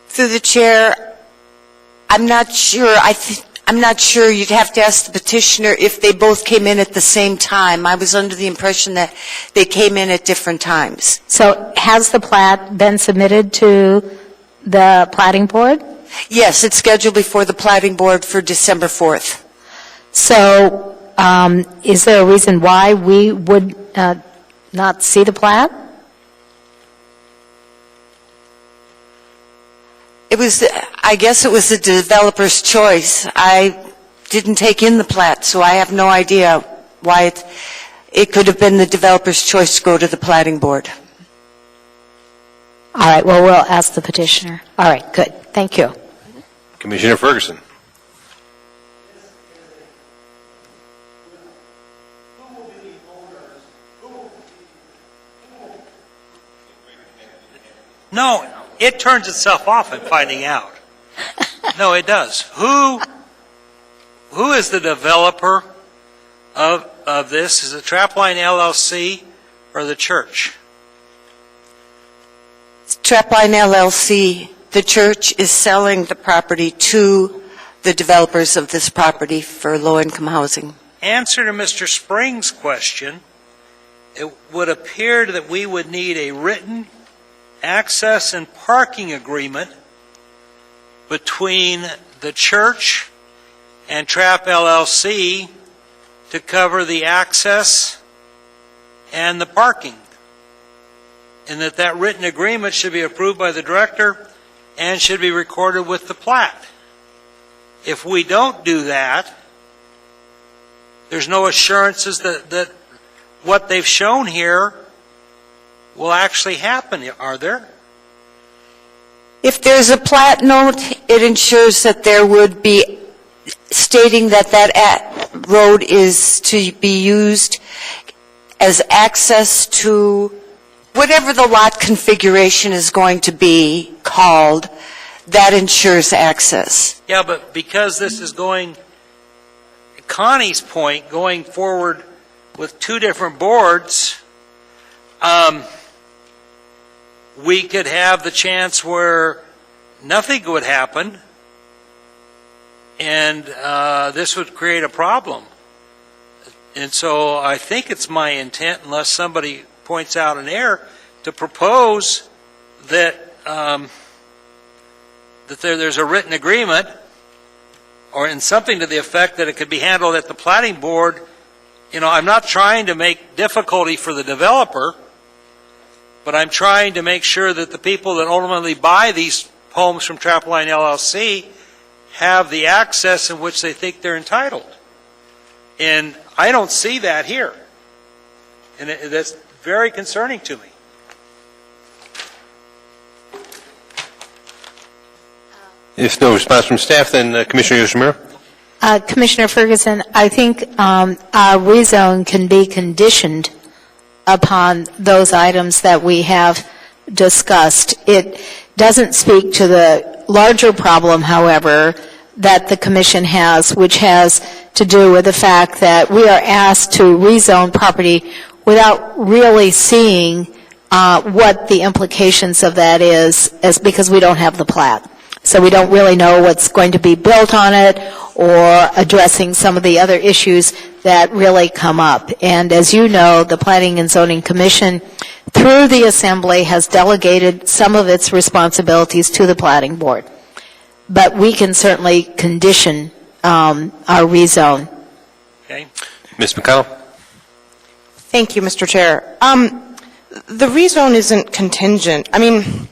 Through the chair, I'm not sure. I'm not sure. You'd have to ask the petitioner if they both came in at the same time. I was under the impression that they came in at different times. So has the plat been submitted to the plating board? Yes, it's scheduled before the plating board for December 4th. So is there a reason why we would not see the plat? I guess it was the developer's choice. I didn't take in the plat, so I have no idea why it could have been the developer's choice to go to the plating board. All right, well, we'll ask the petitioner. All right, good. Thank you. Commissioner Ferguson. No, it turns itself off in finding out. No, it does. Who is the developer of this? Is it Trapline LLC or the church? Trapline LLC, the church is selling the property to the developers of this property for low-income housing. Answer to Mr. Spring's question, it would appear that we would need a written access and parking agreement between the church and Trap LLC to cover the access and the parking. And that written agreement should be approved by the director and should be recorded with the plat. If we don't do that, there's no assurances that what they've shown here will actually happen, are there? If there's a plat note, it ensures that there would be stating that that road is to be used as access to whatever the lot configuration is going to be called, that ensures access. Yeah, but because this is going, Connie's point, going forward with two different boards, we could have the chance where nothing would happen, and this would create a problem. And so I think it's my intent, unless somebody points out an error, to propose that there's a written agreement, or in something to the effect that it could be handled at the planning board. You know, I'm not trying to make difficulty for the developer, but I'm trying to make sure that the people that ultimately buy these homes from Trapline LLC have the access in which they think they're entitled. And I don't see that here. And that's very concerning to me. If no response from staff, then Commissioner Yoshimura. Commissioner Ferguson, I think our rezone can be conditioned upon those items that we have discussed. It doesn't speak to the larger problem, however, that the commission has, which has to do with the fact that we are asked to rezone property without really seeing what the implications of that is, because we don't have the plat. So we don't really know what's going to be built on it or addressing some of the other issues that really come up. And as you know, the Planning and Zoning Commission, through the Assembly, has delegated some of its responsibilities to the Planning Board. But we can certainly condition our rezone. Okay. Ms. McConnell? Thank you, Mr. Chair. The rezone isn't contingent. I mean,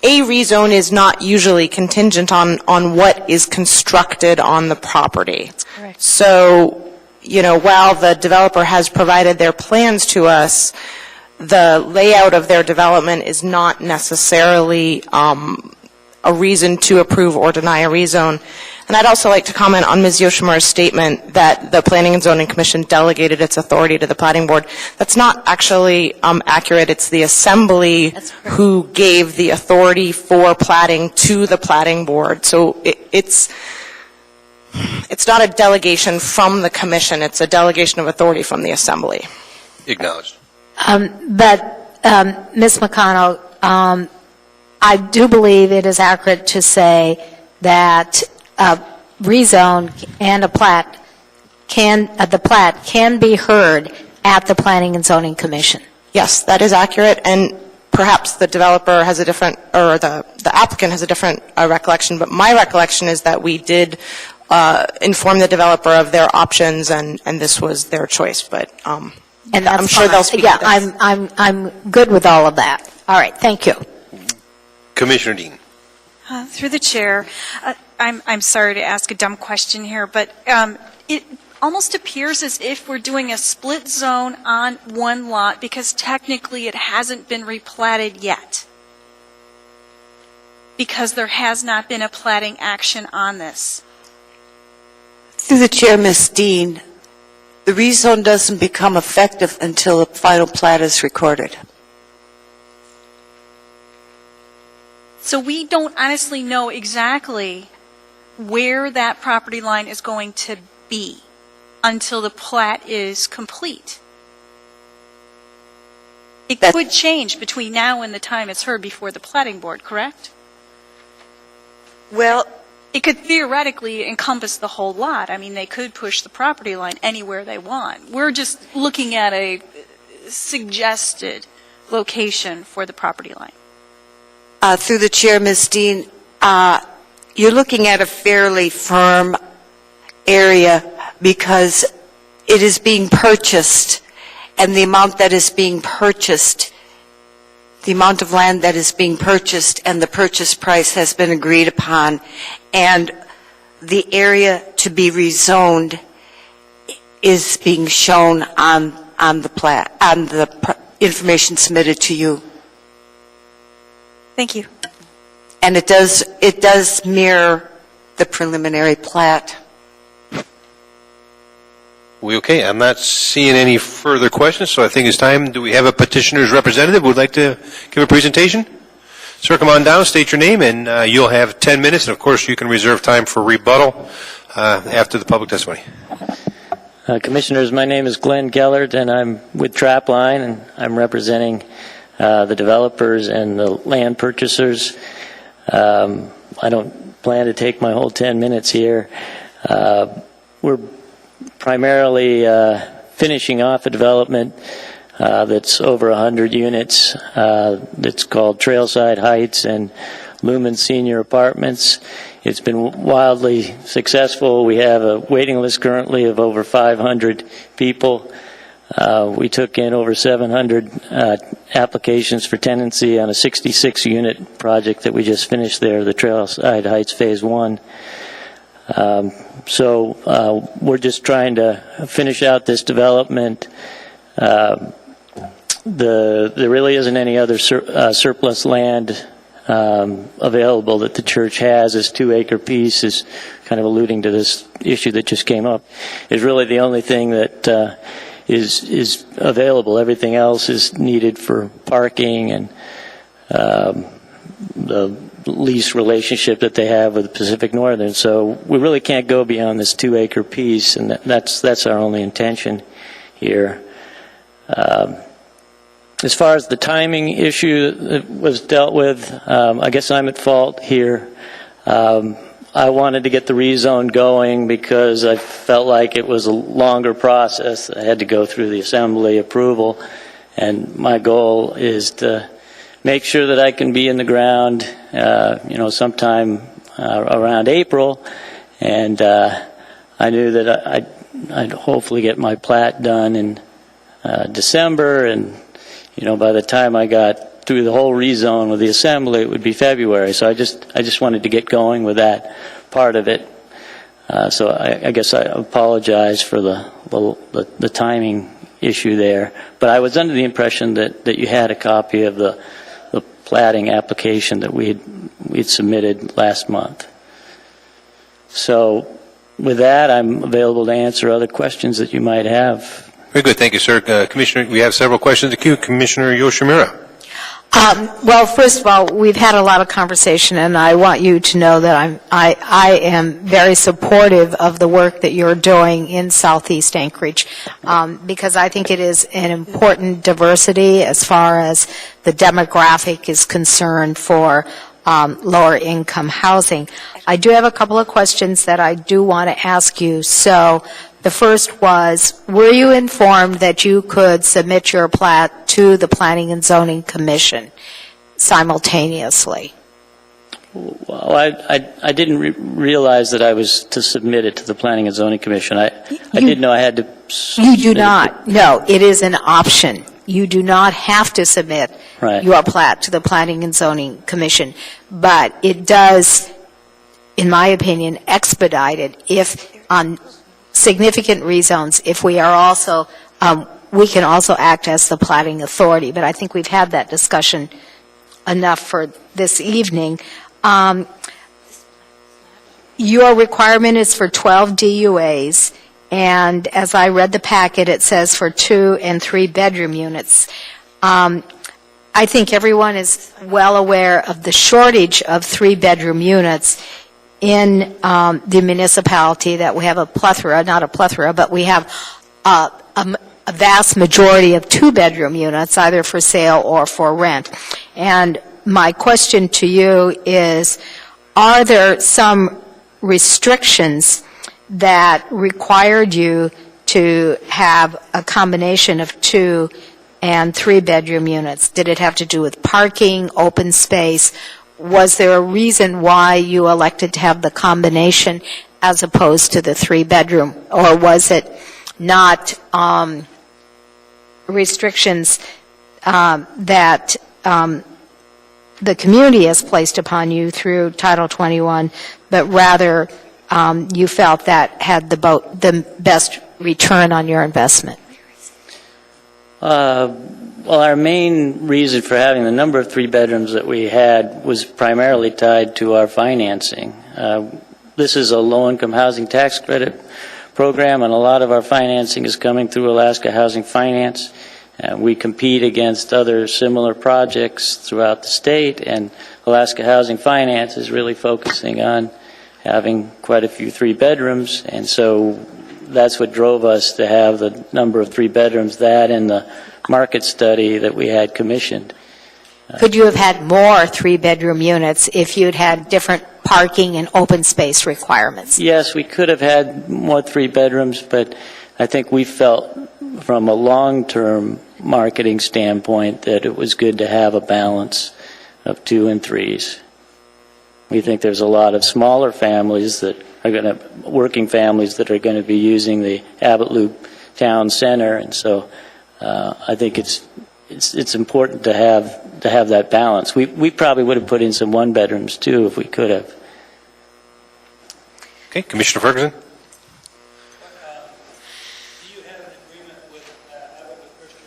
a rezone is not usually contingent on what is constructed on the property. That's correct. So, while the developer has provided their plans to us, the layout of their development is not necessarily a reason to approve or deny a rezone. And I'd also like to comment on Ms. Yoshimura's statement that the Planning and Zoning Commission delegated its authority to the Planning Board. That's not actually accurate. It's the Assembly who gave the authority for platting to the Planning Board. So it's not a delegation from the Commission. It's a delegation of authority from the Assembly. Acknowledged. But, Ms. McConnell, I do believe it is accurate to say that a rezone and the plat can be heard at the Planning and Zoning Commission. Yes, that is accurate, and perhaps the developer has a different, or the applicant has a different recollection, but my recollection is that we did inform the developer of their options, and this was their choice, but And that's I'm sure they'll speak Yeah, to that. I'm good with all of that. All right, thank you. Commissioner Dean? Through the chair, I'm sorry to ask a dumb question here, but it almost appears as if we're doing a split zone on one lot because technically it hasn't been replatted yet. Because there has not been a platting action on this. Through the chair, Ms. Dean, the rezone doesn't become effective until the final plat is recorded. So we don't honestly know exactly where that property line is going to be until the plat is complete. It could change between now and the time it's heard before the platting board, correct? Well, it could theoretically encompass the whole lot. I mean, they could push the property line anywhere they want. We're just looking at a suggested location for the property line. Through the chair, Ms. Dean, you're looking at a fairly firm area because it is being purchased, and the amount that is being purchased, the amount of land that is being purchased and the purchase price has been agreed upon, and the area to be rezoned is being shown on the plat, on the information submitted to you. Thank you. And it does mirror the preliminary plat. We okay? I'm not seeing any further questions, so I think it's time. Do we have a petitioner's representative who would like to give a presentation? Sir, come on down, state your name, and you'll have 10 minutes. And, of course, you can reserve time for rebuttal after the public testimony. Commissioners, my name is Glenn Gellert, and I'm with Trapline, and I'm representing the developers and the land purchasers. I don't plan to take my whole 10 minutes here. We're primarily finishing off a development that's over 100 units. It's called Trailside Heights and Lumen Senior Apartments. It's been wildly successful. We have a waiting list currently of over 500 people. We took in over 700 applications for tenancy on a 66-unit project that we just finished there, the Trailside Heights Phase 1. So we're just trying to finish out this development. There really isn't any other surplus land available that the church has. This 2-acre piece is kind of alluding to this issue that just came up. Is really the only thing that is available. Everything else is needed for parking and the lease relationship that they have with Pacific Northern. So we really can't go beyond this 2-acre piece, and that's our only intention here. As far as the timing issue that was dealt with, I guess I'm at fault here. I wanted to get the rezone going because I felt like it was a longer process. I had to go through the assembly approval, and my goal is to make sure that I can be in the ground, sometime around April, and I knew that I'd hopefully get my plat done in December, and by the time I got through the whole rezone with the assembly, it would be February. So I just wanted to get going with that part of it. So I guess I apologize for the timing issue there. But I was under the impression that you had a copy of the platting application that we'd submitted last month. So with that, I'm available to answer other questions that you might have. Very good. Thank you, sir. Commissioner, we have several questions in the queue. Commissioner Yoshimura. Well, first of all, we've had a lot of conversation, and I want you to know that I am very supportive of the work that you're doing in Southeast Anchorage, because I think it is an important diversity as far as the demographic is concerned for lower income housing. I do have a couple of questions that I do want to ask you. So the first was, were you informed that you could submit your plat to the Planning and Zoning Commission simultaneously? Well, I didn't realize that I was to submit it to the Planning and Zoning Commission. I didn't know I had to You do not. No, it is an option. You do not have to submit your plat to the Planning and Zoning Commission, but it does, in my opinion, expedite it if on significant rezones, if we are also, we can also act as the platting authority. But I think we've had that discussion enough for this evening. Your requirement is for 12 DUAs, and as I read the packet, it says for 2 and 3 bedroom units. I think everyone is well aware of the shortage of 3 bedroom units in the municipality, that we have a plethora, not a plethora, but we have a vast majority of 2 bedroom units, either for sale or for rent. And my question to you is, are there some restrictions that required you to have a combination of 2 and 3 bedroom units? Did it have to do with parking, open space? Was there a reason why you elected to have the combination as opposed to the 3 bedroom? Or was it not restrictions that the community has placed upon you through Title 21, but rather you felt that had the best return on your investment? Well, our main reason for having the number of 3 bedrooms that we had was primarily tied to our financing. This is a low-income housing tax credit program, and a lot of our financing is coming through Alaska Housing Finance. We compete against other similar projects throughout the state, and Alaska Housing Finance is really focusing on having quite a few 3 bedrooms, and so that's what drove us to have the number of 3 bedrooms, that and the market study that we had commissioned. Could you have had more 3 bedroom units if you'd had different parking and open space requirements? Yes, we could have had more 3 bedrooms, but I think we felt from a long-term marketing standpoint that it was good to have a balance of 2 and 3s. We think there's a lot of smaller families that are working families that are going to be using the Abbott Loop Town Center, and so I think it's important to have that balance. We probably would have put in some 1 bedrooms too if we could have. Okay, Commissioner Ferguson. Do you have an agreement with Abbott Loop Christian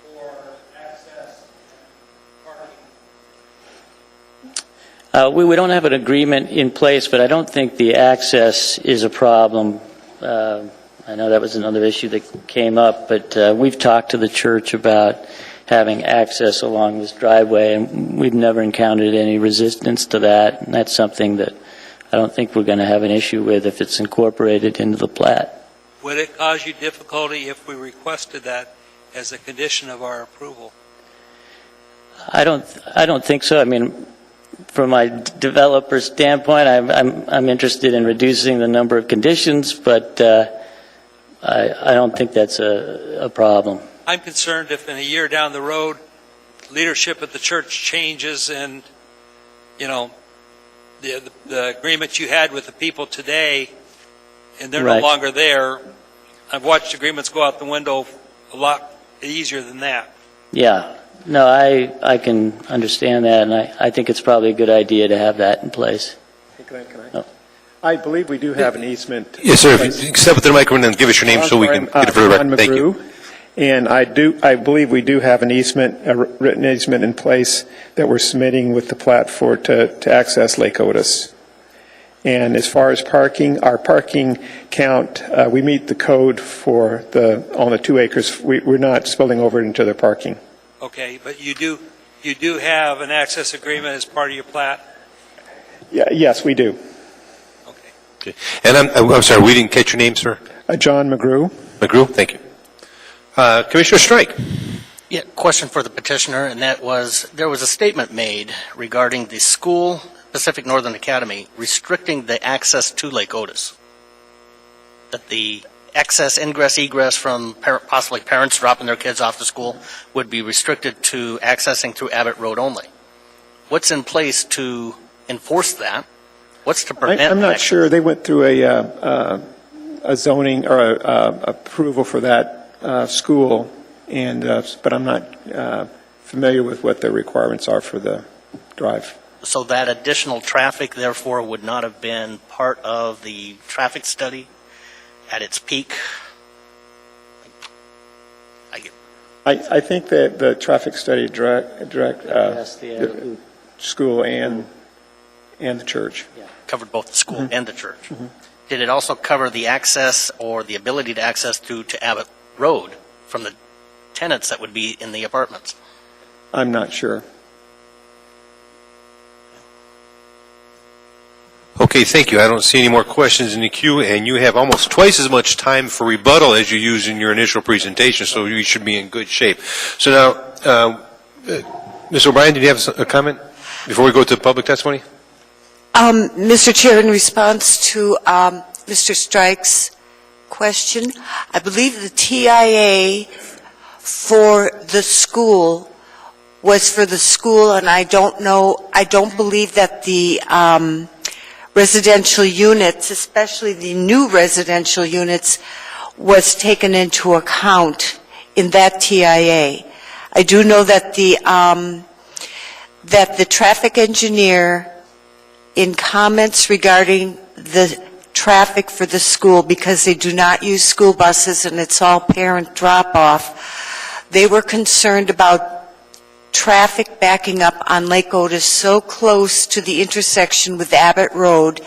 for access and parking? We don't have an agreement in place, but I don't think the access is a problem. I know that was another issue that came up, but we've talked to the church about having access along this driveway, and we've never encountered any resistance to that, and that's something that I don't think we're going to have an issue with if it's incorporated into the plat. Would it cause you difficulty if we requested that as a condition of our approval? I don't think so. I mean, from my developer standpoint, I'm interested in reducing the number of conditions, but I don't think that's a problem. I'm concerned if in a year down the road, leadership at the church changes and, you know, the agreement you had with the people today, and they're Right. no longer there. I've watched agreements go out the window a lot easier than that. Yeah. No, I can understand that, and I think it's probably a good idea to have that in place. Hey, Glenn, can I? Oh. I believe we do have an easement. Yes, sir. If you step up to the microphone and give us your name so we can get it for the John record. Thank you. McGrew. And I believe we do have an easement, a written easement in place that we're submitting with the plat for to access Lake Otis. And as far as parking, our parking count, we meet the code for on the 2 acres. We're not spilling over into their parking. Okay, but you do have an access agreement as part of your plat? Yeah, yes, we do. Okay. And I'm sorry, we didn't catch your name, sir? John McGrew. McGrew, thank you. Commissioner Strike. Yeah, question for the petitioner, and that was, there was a statement made regarding the school, Pacific Northern Academy, restricting the access to Lake Otis. That the access, ingress, egress from possibly parents dropping their kids off to school would be restricted to accessing through Abbott Road only. What's in place to enforce that? What's to prevent I'm not access? sure. They went through a zoning or approval for that school, and but I'm not familiar with what the requirements are for the drive. So that additional traffic, therefore, would not have been part of the traffic study at its peak? I think that the traffic study direct Yes, the school and the church. Covered both the school and the church. Did it also cover the access or the ability to access through to Abbott Road from the tenants that would be in the apartments? I'm not sure. Okay, thank you. I don't see any more questions in the queue, and you have almost twice as much time for rebuttal as you used in your initial presentation, so you should be in good shape. So now, Ms. O'Brien, did you have a comment before we go to public testimony? Mr. Chair, in response to Mr. Strike's question, I believe the TIA for the school was for the school, and I don't believe that the residential units, especially the new residential units, was taken into account in that TIA. I do know that the traffic engineer, in comments regarding the traffic for the school, because they do not use school buses and it's all parent drop-off, they were concerned about traffic backing up on Lake Otis so close to the intersection with Abbott Road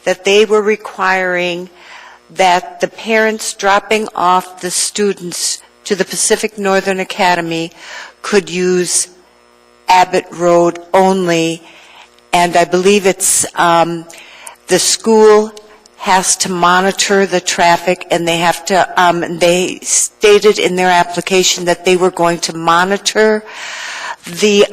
that they were requiring that the parents dropping off the students to the Pacific Northern Academy could use Abbott Road only. And I believe it's the school has to monitor the traffic, and they have to. They stated in their application that they were going to monitor the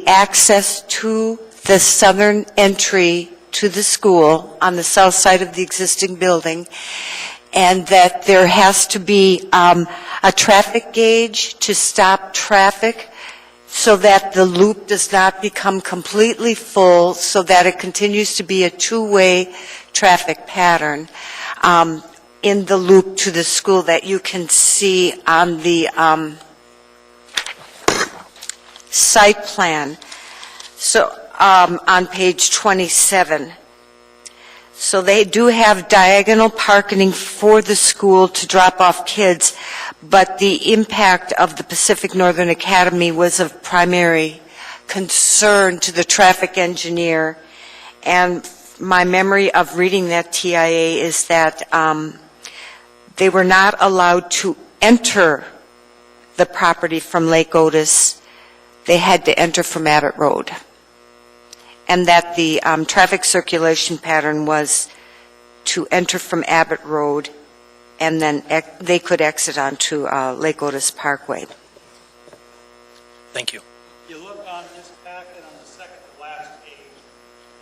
access to the southern entry to the school on the south side of the existing building, and that there has to be a traffic gauge to stop traffic so that the loop does not become completely full, so that it continues to be a two-way traffic pattern in the loop to the school that you can see on the site plan. So on page 27. So they do have diagonal parking for the school to drop off kids, but the impact of the Pacific Northern Academy was of primary concern to the traffic engineer. And my memory of reading that TIA is that they were not allowed to enter the property from Lake Otis, they had to enter from Abbott Road. And that the traffic circulation pattern was to enter from Abbott Road, and then they could exit onto Lake Otis Parkway. Thank you. You look on this packet on the second to last page,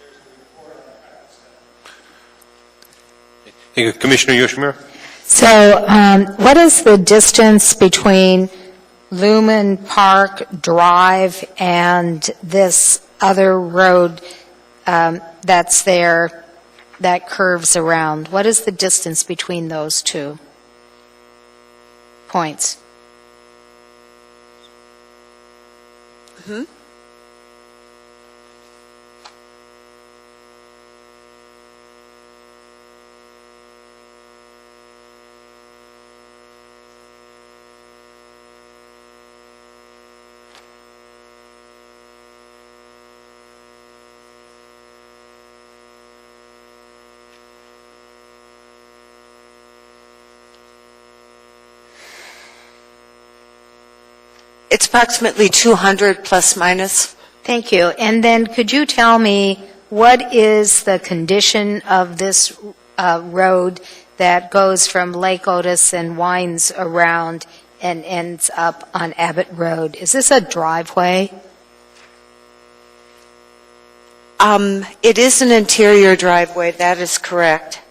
there's a report on the traffic study. Thank you. Commissioner Yoshimura? So what is the distance between Lumen Park Drive and this other road that's there that curves around? What is the distance between those two points? Mm-hmm. It's approximately 200 plus minus. Thank you. And then could you tell me what is the condition of this road that goes from Lake Otis and winds around and ends up on Abbott Road? Is this a driveway? It is an interior driveway, that is correct.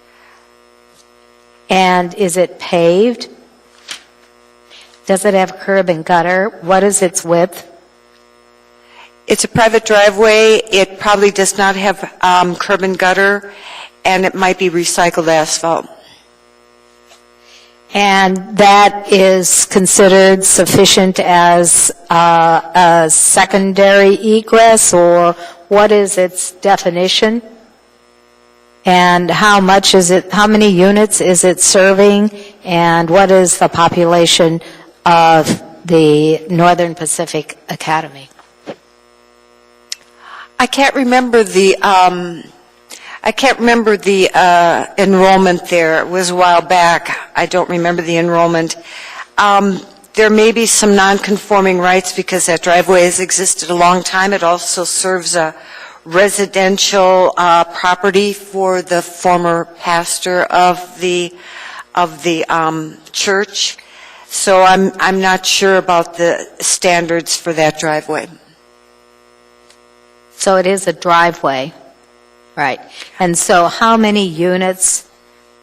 And is it paved? Does it have curb and gutter? What is its width? It's a private driveway. It probably does not have curb and gutter, and it might be recycled asphalt. And that is considered sufficient as a secondary egress, or what is its definition? And how much is it, how many units is it serving, and what is the population of the Northern Pacific Academy? I can't remember the enrollment there. It was a while back. I don't remember the enrollment. There may be some non-conforming rights because that driveway has existed a long time. It also serves a residential property for the former pastor of the church. So I'm not sure about the standards for that driveway. So it is a driveway, right? And so how many units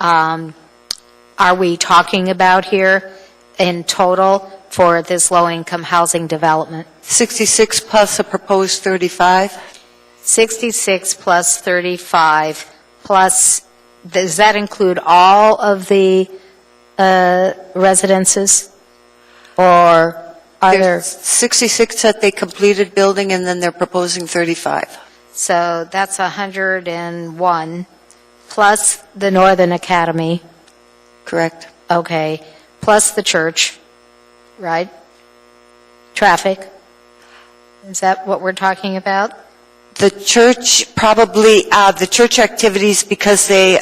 are we talking about here in total for this low-income housing development? 66 plus a proposed 35. 66 plus 35 plus, does that include all of the residences? Or are there? There's 66 that they completed building, and then they're proposing 35. So that's 101 plus the Northern Academy. Correct. Okay, plus the church, right? Traffic. Is that what we're talking about? The church probably, the church activities, because they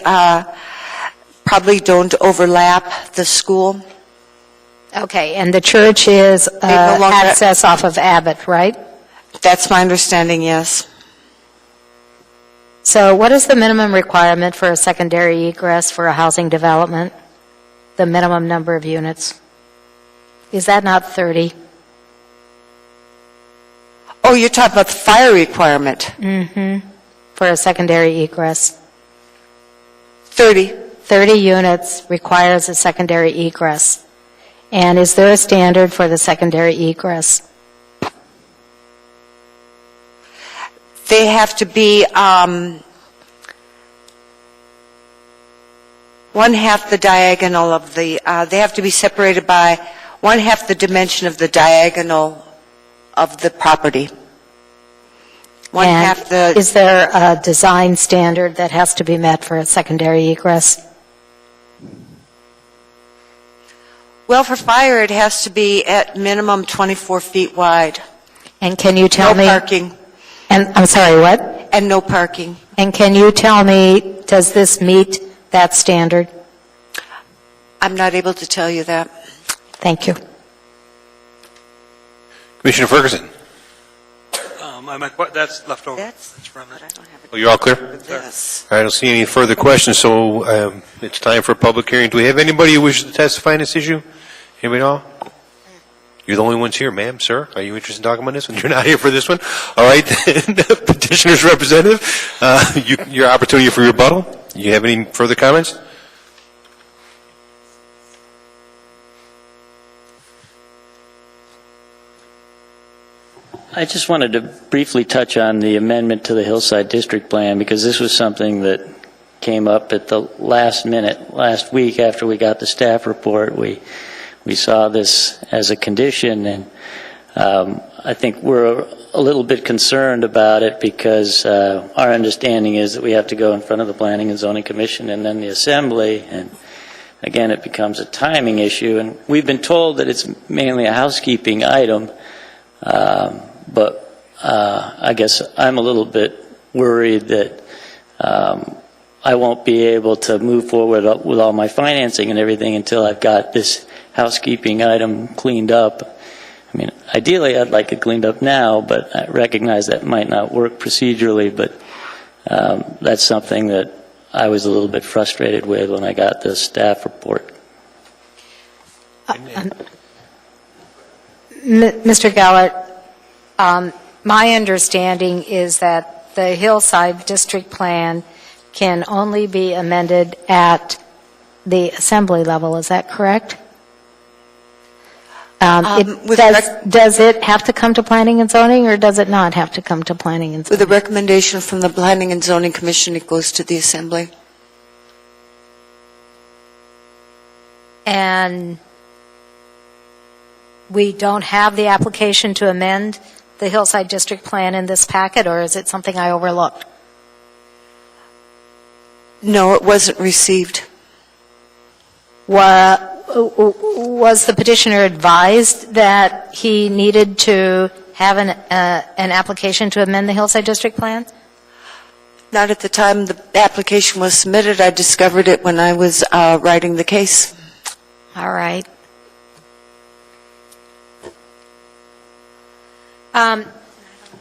probably don't overlap the school. Okay, and the church is no longer- access off of Abbott, right? That's my understanding, yes. So what is the minimum requirement for a secondary egress for a housing development? The minimum number of units? Is that not 30? Oh, you're talking about the fire requirement. Mm-hmm. For a secondary egress. 30. 30 units requires a secondary egress. And is there a standard for the secondary egress? They have to be one half the diagonal of the, they have to be separated by one half the dimension of the diagonal of the property. One And half the, is there a design standard that has to be met for a secondary egress? well, for fire, it has to be at minimum 24 feet wide. And can you tell No me? parking. And I'm sorry, what? And no parking. And can you tell me, does this meet that standard? I'm not able to tell you that. Thank you. Commissioner Ferguson? That's left over. That's remnant. I don't have it. Oh, you're all clear? Yes. I don't see any further questions, so it's time for a public hearing. Do we have anybody who wishes to testify in this issue? Anybody at all? You're the only ones here, ma'am, sir. Are you interested in talking about this one? You're not here for this one? All right, petitioner's representative, your opportunity for rebuttal. You have any further comments? I just wanted to briefly touch on the amendment to the Hillside District Plan, because this was something that came up at the last minute, last week after we got the staff report. We saw this as a condition, and I think we're a little bit concerned about it because our understanding is that we have to go in front of the Planning and Zoning Commission and then the Assembly, and again, it becomes a timing issue. And we've been told that it's mainly a housekeeping item, but I guess I'm a little bit worried that I won't be able to move forward with all my financing and everything until I've got this housekeeping item cleaned up. I mean, ideally, I'd like it cleaned up now, but I recognize that might not work procedurally, but that's something that I was a little bit frustrated with when I got the staff report. Mr. Gellert, my understanding is that the Hillside District Plan can only be amended at the Assembly level. Is that correct? Does it have to come to Planning and Zoning, or does it not have to come to Planning and Zoning? With a recommendation from the Planning and Zoning Commission, it goes to the Assembly. And we don't have the application to amend the Hillside District Plan in this packet, or is it something I overlooked? No, it wasn't received. Was the petitioner advised that he needed to have an application to amend the Hillside District Plan? Not at the time the application was submitted. I discovered it when I was writing the case. All right.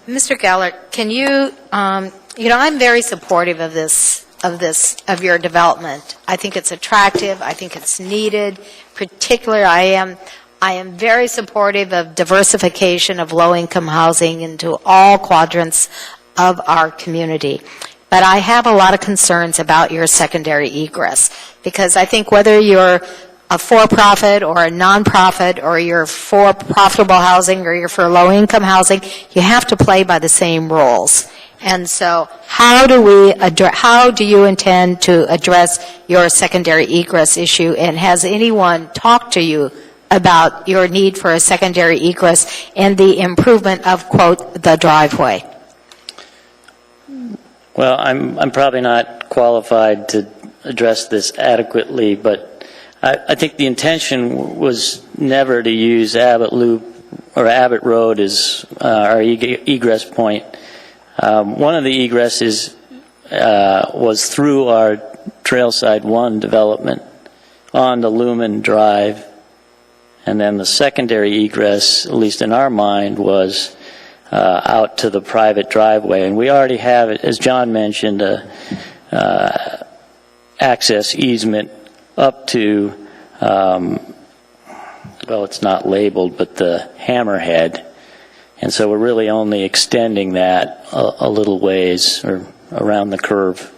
Mr. Gellert, can you, I'm very supportive of your development. I think it's attractive. I think it's needed. Particularly, I am very supportive of diversification of low-income housing into all quadrants of our community. But I have a lot of concerns about your secondary egress, because I think whether you're a for-profit or a non-profit, or you're for profitable housing or you're for low-income housing, you have to play by the same rules. And so how do you intend to address your secondary egress issue? And has anyone talked to you about your need for a secondary egress and the improvement of, quote, the driveway? Well, I'm probably not qualified to address this adequately, but I think the intention was never to use Abbott Loop or Abbott Road as our egress point. One of the egresses was through our Trailside 1 development on the Lumen Drive, and then the secondary egress, at least in our mind, was out to the private driveway. And we already have, as John mentioned, access easement up to, well, it's not labeled, but the Hammerhead. And so we're really only extending that a little ways, or around the curve.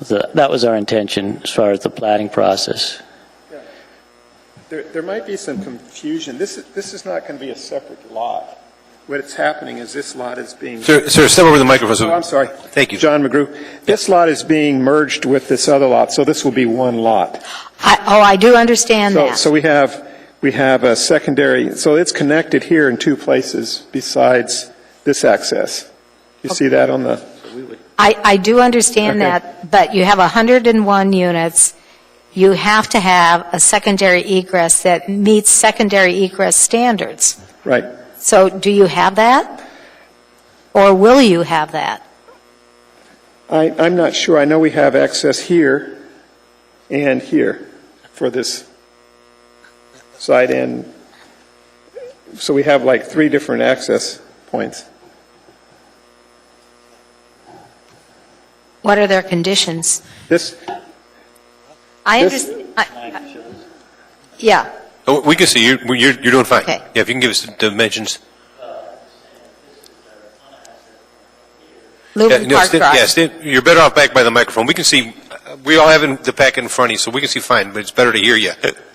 That was our intention as far as the platting process. Yeah. There might be some confusion. This is not going to be a separate lot. What's happening is this lot is being... Sir, step over the microphone. Oh, I'm sorry. Thank you. John McGrew. This lot is being merged with this other lot, so this will be one lot. I do understand that. So we have a secondary, so it's connected here in two places besides this access. You see that on the... I do understand that, but you have 101 units. You have to have a secondary egress that meets secondary egress standards. Right. So do you have that? Or will you have that? I'm not sure. I know we have access here and here for this side end. So we have like 3 different access points. What are their conditions? This, I This- understand. Yeah, Oh, we can see, you're doing fine. Okay. Yeah, if you can give us the dimensions. Lubin Yeah, Park Drive. you're better off back by the microphone. We can see, we all have the packet in front of you, so we can see fine, but it's better to hear you.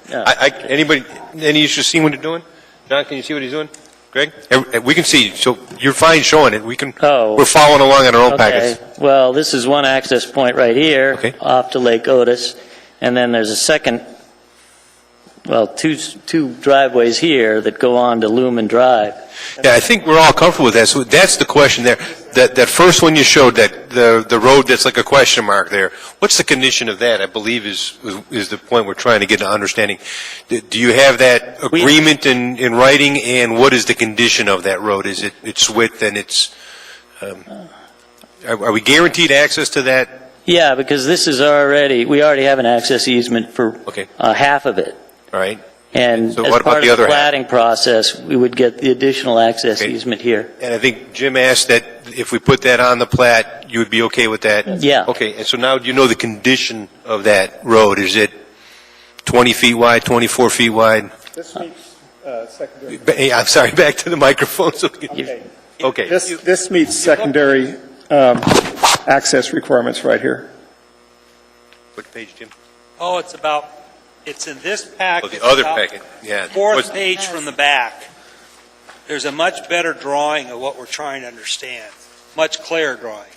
Anybody, any issues seeing what you're doing? John, can you see what he's doing? Greg? We can see, so you're fine showing it. We're following along on our own packets. Okay, well, this is one access point right here, Okay. off to Lake Otis, and then there's a second, well, two driveways here that go on to Lumen Drive. Yeah, I think we're all comfortable with that. So that's the question there. That first one you showed, that the road that's like a question mark there, what's the condition of that? I believe is the point we're trying to get an understanding. Do you have that agreement in writing, and what is the condition of that road? Is it its width and its, are we guaranteed access to that? Yeah, because this is we already have an access easement for Okay. half of it. All right. And So as what about part the of other the half? platting process, we would get the additional access Okay. easement here. And I think Jim asked that if we put that on the plat, you would be okay with that? Yeah. Okay, and so now do you know the condition of that road? Is it 20 feet wide, 24 feet wide? this meets secondary. Hey, I'm sorry, back to the microphone. So we can- Okay. Okay. This meets secondary access requirements right here. What page, Jim? Oh, it's in this Oh, packet. the other about packet, yeah. Fourth What's- page from the back. There's a much better drawing of what we're trying to understand, much clearer drawing.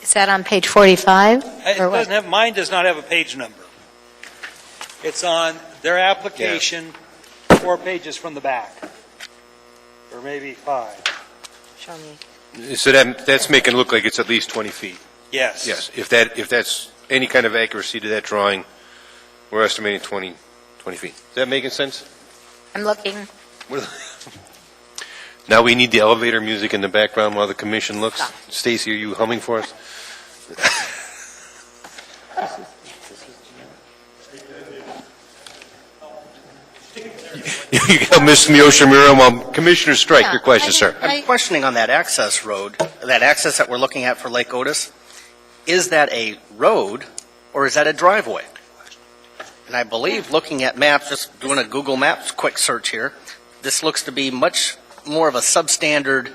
Is that on page 45? It Or what? doesn't have, mine does not have a page number. It's on their application, 4 pages from the back, or maybe 5. Show me. So that's making it look like it's at least 20 feet. Yes. Yes, if that's any kind of accuracy to that drawing, we're estimating 20 feet. Is that making sense? I'm looking. Now we need the elevator music in the background while the commission looks. Stacy, are you humming for us? You got Ms. Miyoshimura while Commissioner Strike, your question, sir. I'm questioning on that access road, that access that we're looking at for Lake Otis. Is that a road or is that a driveway? And I believe, looking at maps, just doing a Google Maps quick search here, this looks to be much more of a substandard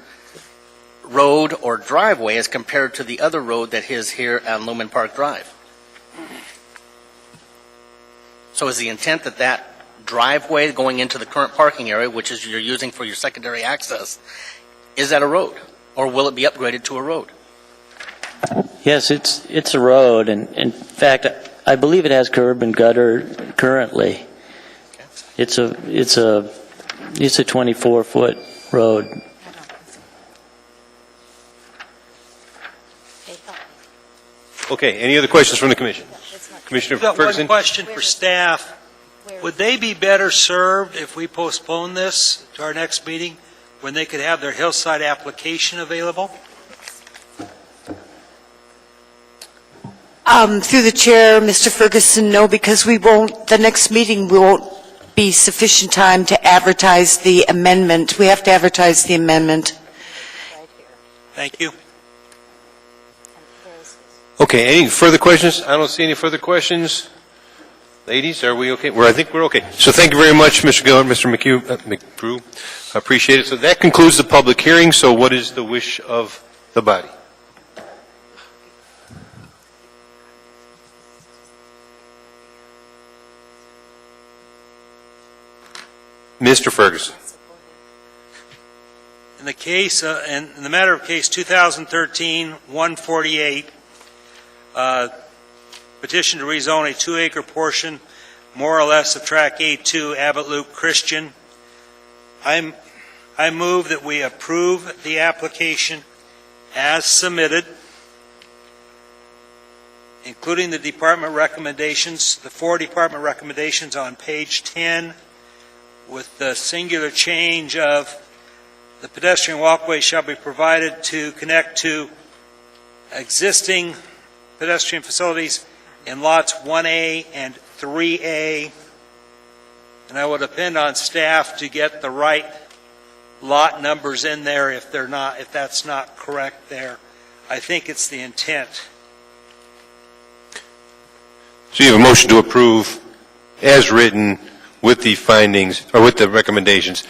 road or driveway as compared to the other road that is here on Lumen Park Drive. So is the intent that that driveway going into the current parking area, which is you're using for your secondary access, is that a road? Or will it be upgraded to a road? Yes, it's a road, and in fact, I believe it has curb and gutter currently. It's a 24-foot road. Okay, any other questions from the commission? Commissioner I've got one Ferguson? question for staff. Would they be better served if we postpone this to our next meeting, when they could have their hillside application available? Through the chair, Mr. Ferguson, no, because the next meeting, we won't be sufficient time to advertise the amendment. We have to advertise the amendment. Thank you. Okay, any further questions? I don't see any further questions. Ladies, are we okay? I think we're okay. So thank you very much, Mr. Gillard, Mr. McBrew. I appreciate it. So that concludes the public hearing. So what is the wish of the body? Mr. Ferguson. In the case, in the matter of case 2013-148, petition to rezone a 2-acre portion, more or less, of Track A2, Abbott Loop Christian. I move that we approve the application as submitted, including the department recommendations, the 4 department recommendations on page 10, with the singular change of the pedestrian walkway shall be provided to connect to existing pedestrian facilities in lots 1A and 3A. and I will depend on staff to get the right lot numbers in there if that's not correct there. I think it's the intent. So you have a motion to approve as written with the findings, or with the recommendations,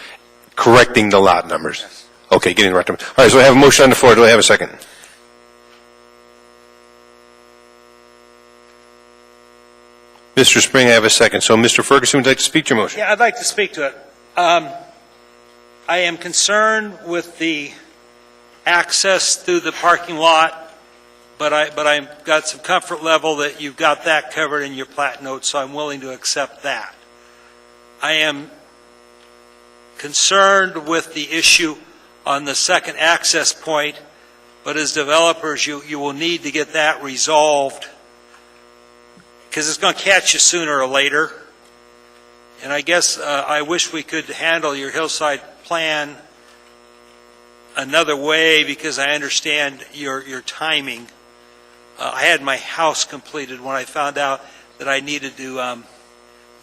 correcting the lot numbers? Okay, getting the right number. All right, so I have a motion on the floor. Do I have a second? Mr. Spring, I have a second. So Mr. Ferguson, would you like to speak to your motion? Yeah, I'd like to speak to it. I am concerned with the access through the parking lot, but I've got some comfort level that you've got that covered in your plat note, so I'm willing to accept that. I am concerned with the issue on the second access point, but as developers, you will need to get that resolved because it's going to catch you sooner or later. And I guess I wish we could handle your hillside plan another way because I understand your timing. I had my house completed when I found out that I needed to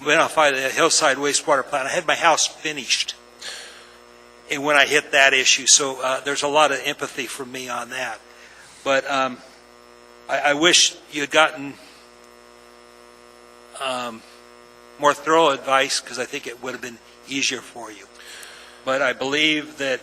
modify the hillside wastewater plant. I had my house finished and when I hit that issue, so there's a lot of empathy from me on that. But I wish you had gotten more thorough advice because I think it would have been easier for you. But I believe that,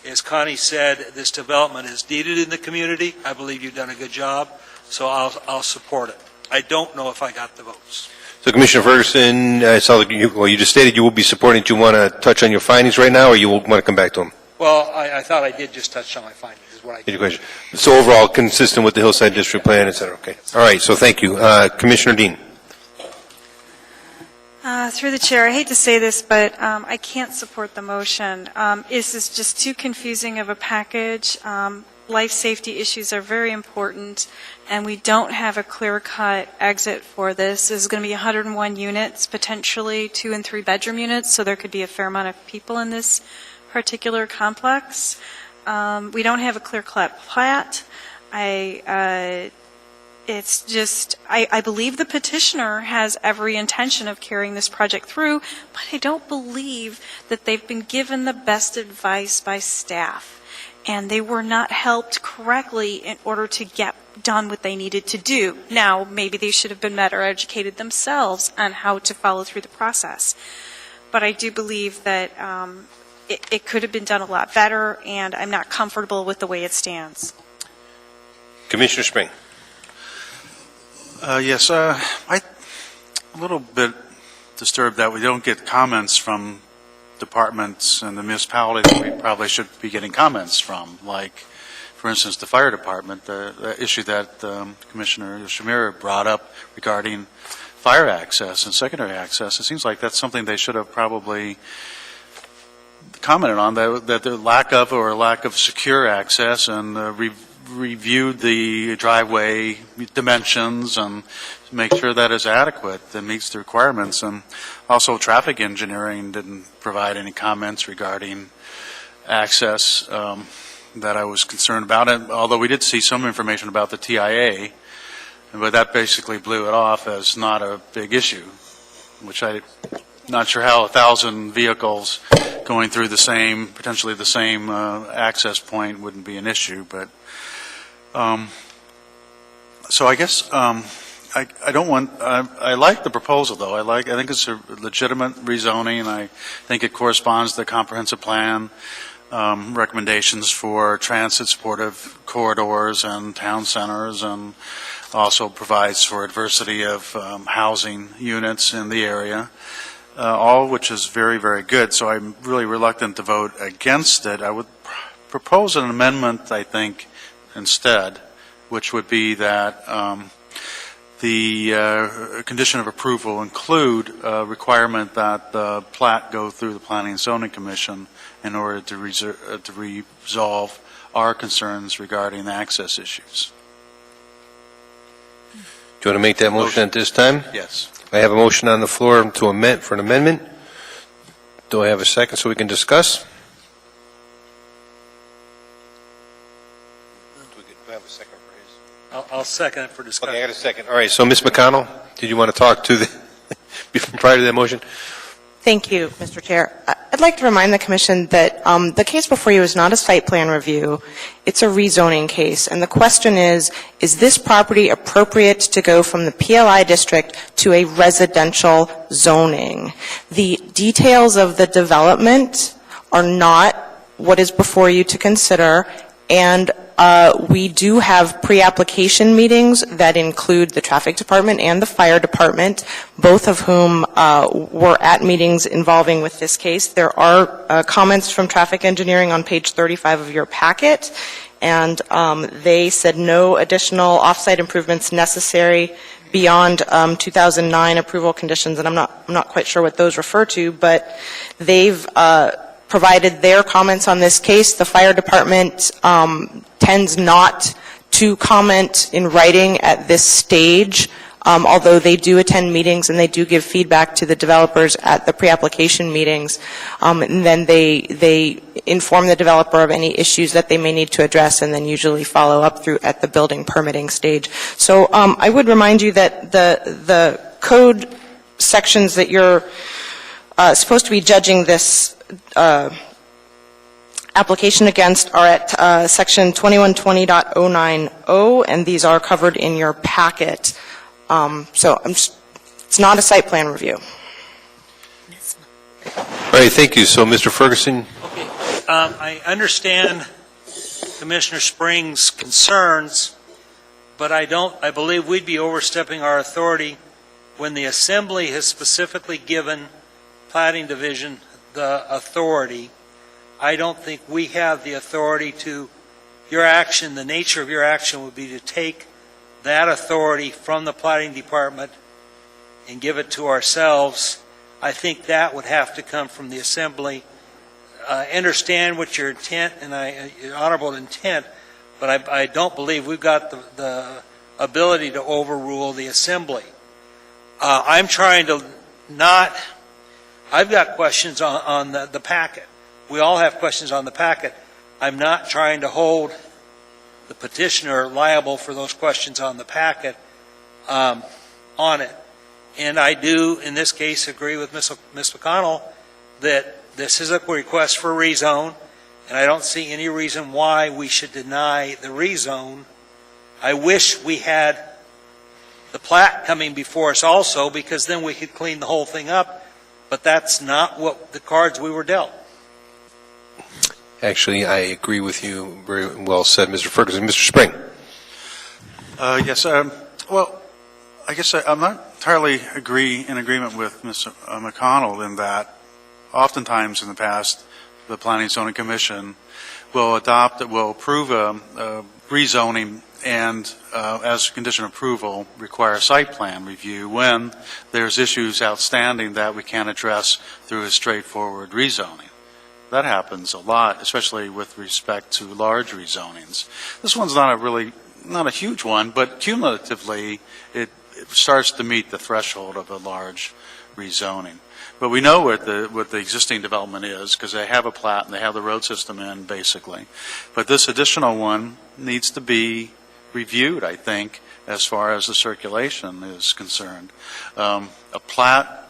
as Connie said, this development is needed in the community. I believe you've done a good job, so I'll support it. I don't know if I got the votes. So Commissioner Ferguson, I saw that you just stated you will be supporting. Do you want to touch on your findings right now, or you will want to come back to them? Well, I thought I did just touch on my findings, is what I did. Good question. So overall, consistent with the Hillside District Plan, et cetera. Okay. All right, so thank you. Commissioner Dean. Through the chair, I hate to say this, but I can't support the motion. This is just too confusing of a package. Life safety issues are very important, and we don't have a clear-cut exit for this. This is going to be 101 units, potentially 2- and 3-bedroom units, so there could be a fair amount of people in this particular complex. We don't have a clear-cut plat. It's just, I believe the petitioner has every intention of carrying this project through, but I don't believe that they've been given the best advice by staff. And they were not helped correctly in order to get done what they needed to do. Now, maybe they should have been better educated themselves on how to follow through the process. But I do believe that it could have been done a lot better, and I'm not comfortable with the way it stands. Commissioner Spring. Yes, I'm a little bit disturbed that we don't get comments from departments and the municipality that we probably should be getting comments from, like, for instance, the fire department, the issue that Commissioner Shamir brought up regarding fire access and secondary access. It seems like that's something they should have probably commented on, that the lack of secure access, and reviewed the driveway dimensions and make sure that is adequate and meets the requirements. And also traffic engineering didn't provide any comments regarding access that I was concerned about. And although we did see some information about the TIA, but that basically blew it off as not a big issue, which I'm not sure how 1,000 vehicles going through potentially the same access point wouldn't be an issue. But so I guess I don't want. I like the proposal, though. I think it's a legitimate rezoning, and I think it corresponds to the comprehensive plan recommendations for transit supportive corridors and town centers, and also provides for diversity of housing units in the area. All which is very, very good. So I'm really reluctant to vote against it. I would propose an amendment, I think, instead, which would be that the condition of approval include a requirement that the plat go through the Planning and Zoning Commission in order to resolve our concerns regarding the access issues. Do you want to make that motion at this time? Yes. I have a motion on the floor to amend for an amendment. Do I have a second so we can discuss? Do I have a second for his? I'll second it for discussion. Okay, I got a second. All right, so Ms. McConnell, did you want to talk to the, prior to that motion? Thank you, Mr. Chair. I'd like to remind the Commission that the case before you is not a site plan review. It's a rezoning case. And the question is this property appropriate to go from the PLI district to a residential zoning? The details of the development are not what is before you to consider, and we do have pre-application meetings that include the traffic department and the fire department, both of whom were at meetings involving with this case. There are comments from traffic engineering on page 35 of your packet, and they said no additional off-site improvements necessary beyond 2009 approval conditions, and I'm not quite sure what those refer to, but they've provided their comments on this case. The fire department tends not to comment in writing at this stage, although they do attend meetings and they do give feedback to the developers at the pre-application meetings. And then they inform the developer of any issues that they may need to address, and then usually follow up through at the building permitting stage. So I would remind you that the code sections that you're supposed to be judging this application against are at section 2120.090, and these are covered in your packet. So it's not a site plan review. All right, thank you. So, Mr. Ferguson? Okay. I understand Commissioner Spring's concerns, but I believe we'd be overstepping our authority when the Assembly has specifically given Planning Division the authority. I don't think we have the authority to, your action, the nature of your action would be to take that authority from the Planning Department and give it to ourselves. I think that would have to come from the Assembly. I understand what your intent and your honorable intent, but I don't believe we've got the ability to overrule the Assembly. I'm trying to not, I've got questions on the packet. We all have questions on the packet. I'm not trying to hold the petitioner liable for those questions on the packet on it. And I do, in this case, agree with Ms. McConnell that this is a request for rezone, and I don't see any reason why we should deny the rezone. I wish we had the plat coming before us also, because then we could clean the whole thing up, but that's not what the cards we were dealt. Actually, I agree with you. Very well said, Mr. Ferguson. Mr. Spring? Yes. Well, I guess I'm not entirely in agreement with Ms. McConnell in that oftentimes in the past, the Planning and Zoning Commission will approve a rezoning and, as a condition of approval, require a site plan review when there's issues outstanding that we can't address through a straightforward rezoning. That happens a lot, especially with respect to large rezonings. This one's not a huge one, but cumulatively it starts to meet the threshold of a large rezoning. But we know what the existing development is because they have a plat and they have the road system in, basically. But this additional one needs to be reviewed, I think, as far as the circulation is concerned. A plat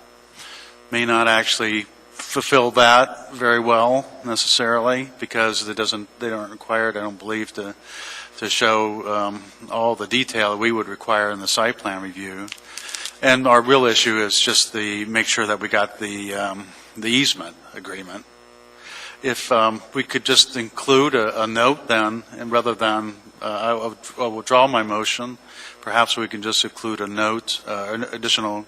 may not actually fulfill that very well necessarily because they aren't required, I don't believe, to show all the detail that we would require in the site plan review. And our real issue is just make sure that we got the easement agreement. If we could just include a note then, and rather than I will withdraw my motion, perhaps we can just include a note, an additional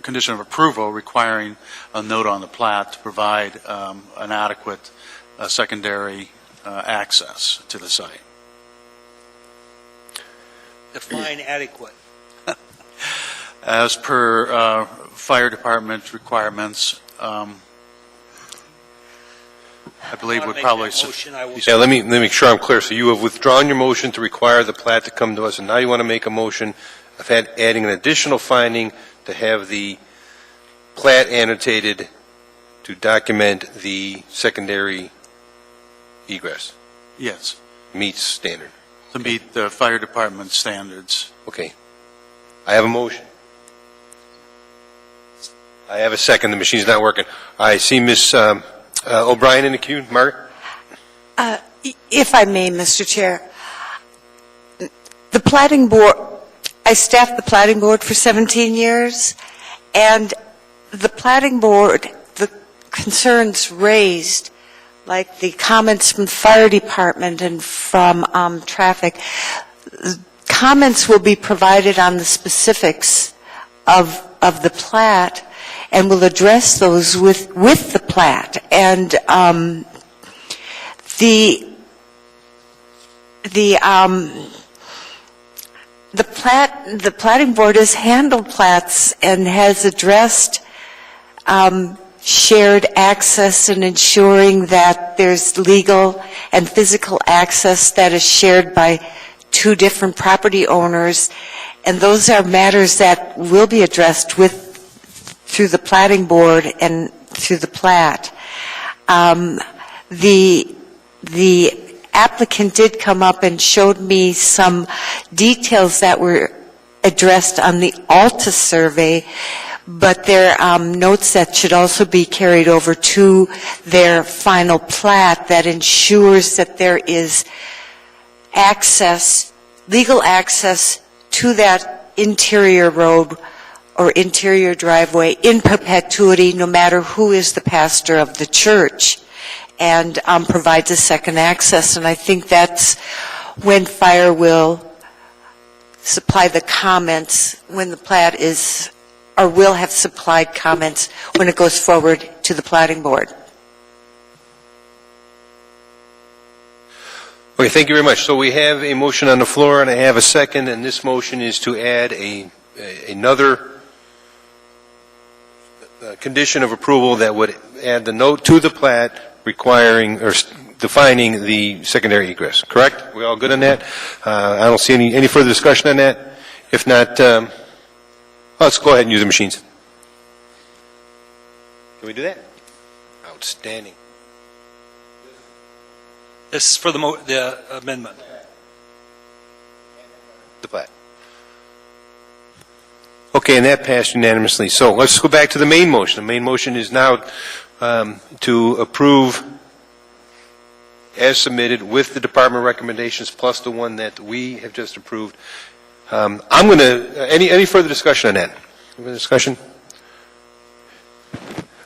condition of approval requiring a note on the plat to provide an adequate secondary access to the site. Define adequate. As per fire department requirements, I believe would probably. Yeah, let me make sure I'm clear. So you have withdrawn your motion to require the plat to come to us, and now you want to make a motion of adding an additional finding to have the plat annotated to document the secondary egress. Yes. Meets standard. To meet the fire department standards. Okay. I have a motion. I have a second. The machine's not working. I see Ms. O'Brien in the queue. Margaret? If I may, Mr. Chair, the Plating Board, I staffed the Plating Board for 17 years, and the Plating Board, the concerns raised, like the comments from the Fire Department and from traffic, comments will be provided on the specifics of the plat, and will address those with the plat. And the Plating Board has handled plats and has addressed shared access and ensuring that there's legal and physical access that is shared by two different property owners, and those are matters that will be addressed through the Plating Board and through the plat. The applicant did come up and showed me some details that were addressed on the Alta survey, but there are notes that should also be carried over to their final plat that ensures that there is access, legal access to that interior road or interior driveway in perpetuity, no matter who is the pastor of the church, and provides a second access. And I think that's when Fire will supply the comments, when the plat is, or will have supplied comments when it goes forward to the Plating Board. Okay, thank you very much. So we have a motion on the floor, and I have a second, and this motion is to add another condition of approval that would add the note to the plat requiring or defining the secondary egress. Correct? We all good on that? I don't see any further discussion on that. If not, let's go ahead and use the machines. Can we do that? Outstanding. This is for the amendment. The plat. Okay, and that passed unanimously. So let's go back to the main motion. The main motion is now to approve as submitted with the department recommendations plus the one that we have just approved. I'm going to, any further discussion on that? Any discussion?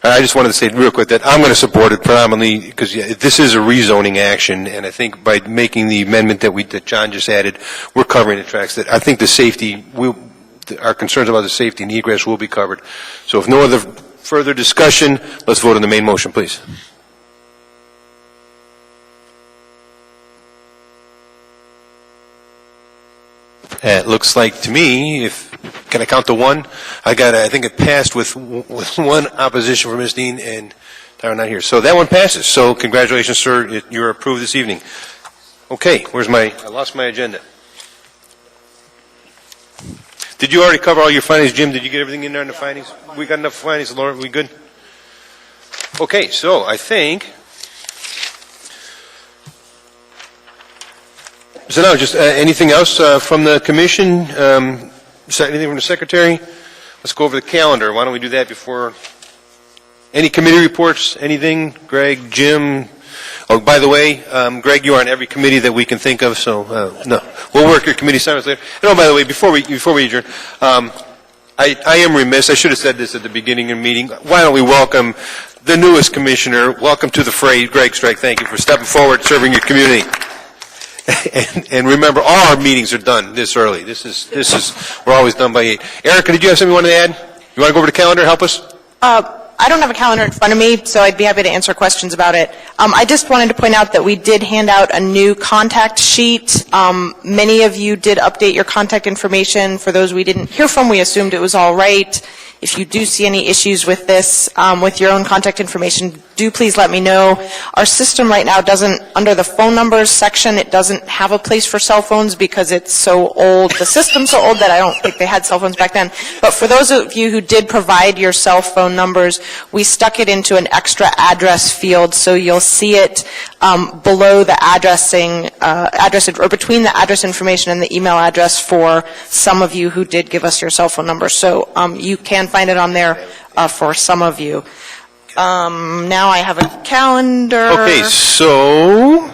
I just wanted to say real quick that I'm going to support it predominantly because this is a rezoning action, and I think by making the amendment that John just added, we're covering the tracks. That I think the safety, our concerns about the safety and egress will be covered. So if no other further discussion, let's vote on the main motion, please. It looks like to me, can I count to one? I think it passed with one opposition for Ms. Dean and Tyra not here. So that one passes. So congratulations, sir. You're approved this evening. Okay, I lost my agenda. Did you already cover all your findings, Jim? Did you get everything in there in the findings? We got enough findings, Laura? We good? Okay, so I think... So now, just anything else from the commission? Anything from the secretary? Let's go over the calendar. Why don't we do that before... Any committee reports? Anything? Greg, Jim? Oh, by the way, Greg, you are on every committee that we can think of, so no. We'll work your committee assignments later. And oh, by the way, before we adjourn, I am remiss. I should have said this at the beginning of the meeting. Why don't we welcome the newest commissioner? Welcome to the fray, Greg Strike. Thank you for stepping forward, serving your community. And remember, all our meetings are done this early. This is we're always done by 8. Erica, did you have something you wanted to add? You want to go over the calendar? Help us. I don't have a calendar in front of me, so I'd be happy to answer questions about it. I just wanted to point out that we did hand out a new contact sheet. Many of you did update your contact information. For those we didn't hear from, we assumed it was all right. If you do see any issues with this, with your own contact information, do please let me know. Our system right now doesn't, under the phone numbers section, it doesn't have a place for cell phones because it's so old. The system's so old that I don't think they had cell phones back then. But for those of you who did provide your cell phone numbers, we stuck it into an extra address field, so you'll see it below the address, or between the address information and the email address for some of you who did give us your cell phone number. So you can find it on there for some of you. Now I have a calendar. Okay, so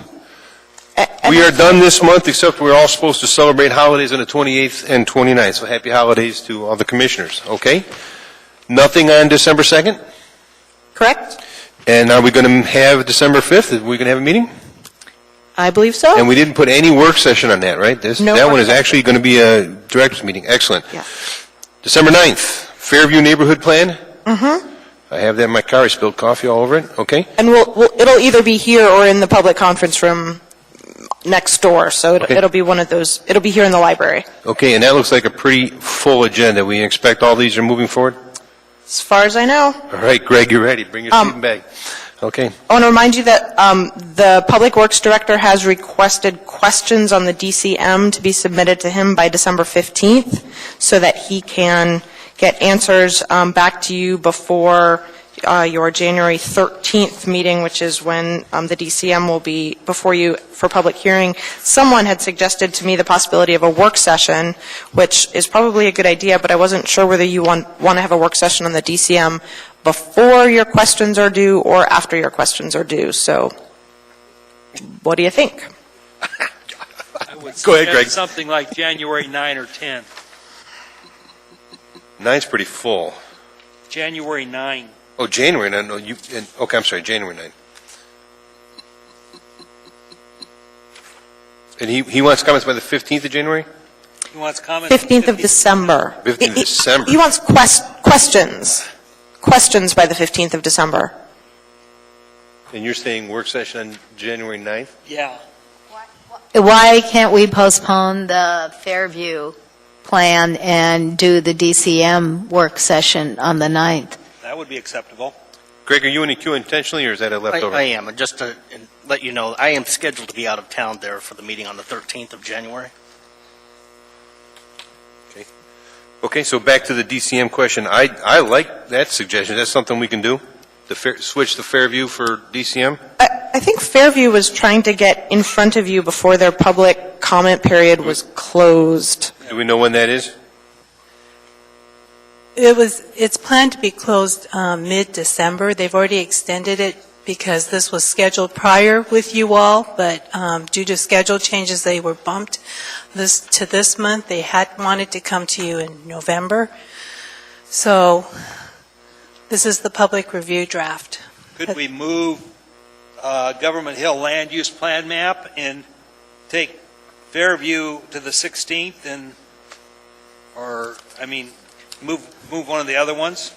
we are done this month, except we're all supposed to celebrate holidays on the 28th and 29th. So happy holidays to all the commissioners, okay? Nothing on December 2nd? Correct? And are we going to have December 5th? Are we going to have a meeting? I believe so. And we didn't put any work session on that, right? No That work one is session. actually going to be a director's meeting. Excellent. Yeah. December 9th, Fairview Neighborhood Plan. Mm-hmm. I have that in my car. I spilled coffee all over it. Okay. And it'll either be here or in the public conference room next door. So Okay. it'll be one of those, it'll be here in the library. Okay, and that looks like a pretty full agenda. We expect all these are moving forward? As far as I know. All right, Greg, you're ready. Bring your sleeping bag. Okay. I want to remind you that the Public Works Director has requested questions on the DCM to be submitted to him by December 15th so that he can get answers back to you before your January 13th meeting, which is when the DCM will be before you for public hearing. Someone had suggested to me the possibility of a work session, which is probably a good idea, but I wasn't sure whether you want to have a work session on the DCM before your questions are due or after your questions are due. So what do you think? I would Go ahead, Greg. suggest something like January 9 or 10. 9's pretty full. January 9. Oh, January 9. No, okay, I'm sorry, January 9. And he wants comments by the 15th of January? He wants comments. 15th of December. 15th of December. He wants questions. Questions by the 15th of December. And you're saying work session on January 9th? Yeah. Why can't we postpone the Fairview plan and do the DCM work session on the 9th? That would be acceptable. Greg, are you in the queue intentionally, or is that a leftover? I am, and just to let you know, I am scheduled to be out of town there for the meeting on the 13th of January. Okay, so back to the DCM question. I like that suggestion. That's something we can do? Switch to Fairview for DCM? I think Fairview was trying to get in front of you before their public comment period was closed. Do we know when that is? It's planned to be closed mid-December. They've already extended it because this was scheduled prior with you all, but due to schedule changes, they were bumped to this month. They had wanted to come to you in November. So this is the public review draft. Could we move Government Hill Land Use Plan map and take Fairview to the 16th and, move one of the other ones?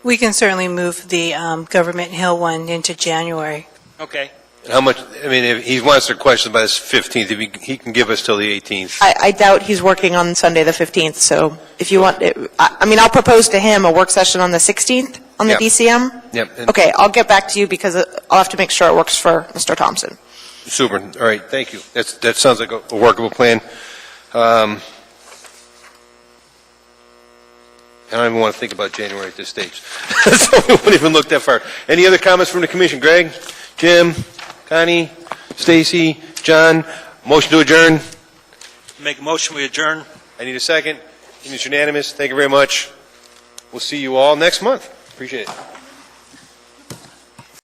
We can certainly move the Government Hill one into January. Okay. How much, if he wants their questions by the 15th, if he can give us till the 18th. I doubt he's working on Sunday the 15th, so if you want, I'll propose to him a work session on the 16th on the Yep. DCM. Yep. Okay, I'll get back to you because I'll have to make sure it works for Mr. Thompson. Super. All right, thank you. That sounds like a workable plan. I don't even want to think about January at this stage. So we won't even look that far. Any other comments from the commission? Greg, Jim, Connie, Stacy, John? Motion to adjourn? Make a motion, we adjourn. I need a second. It is unanimous. Thank you very much. We'll see you all next month. Appreciate it.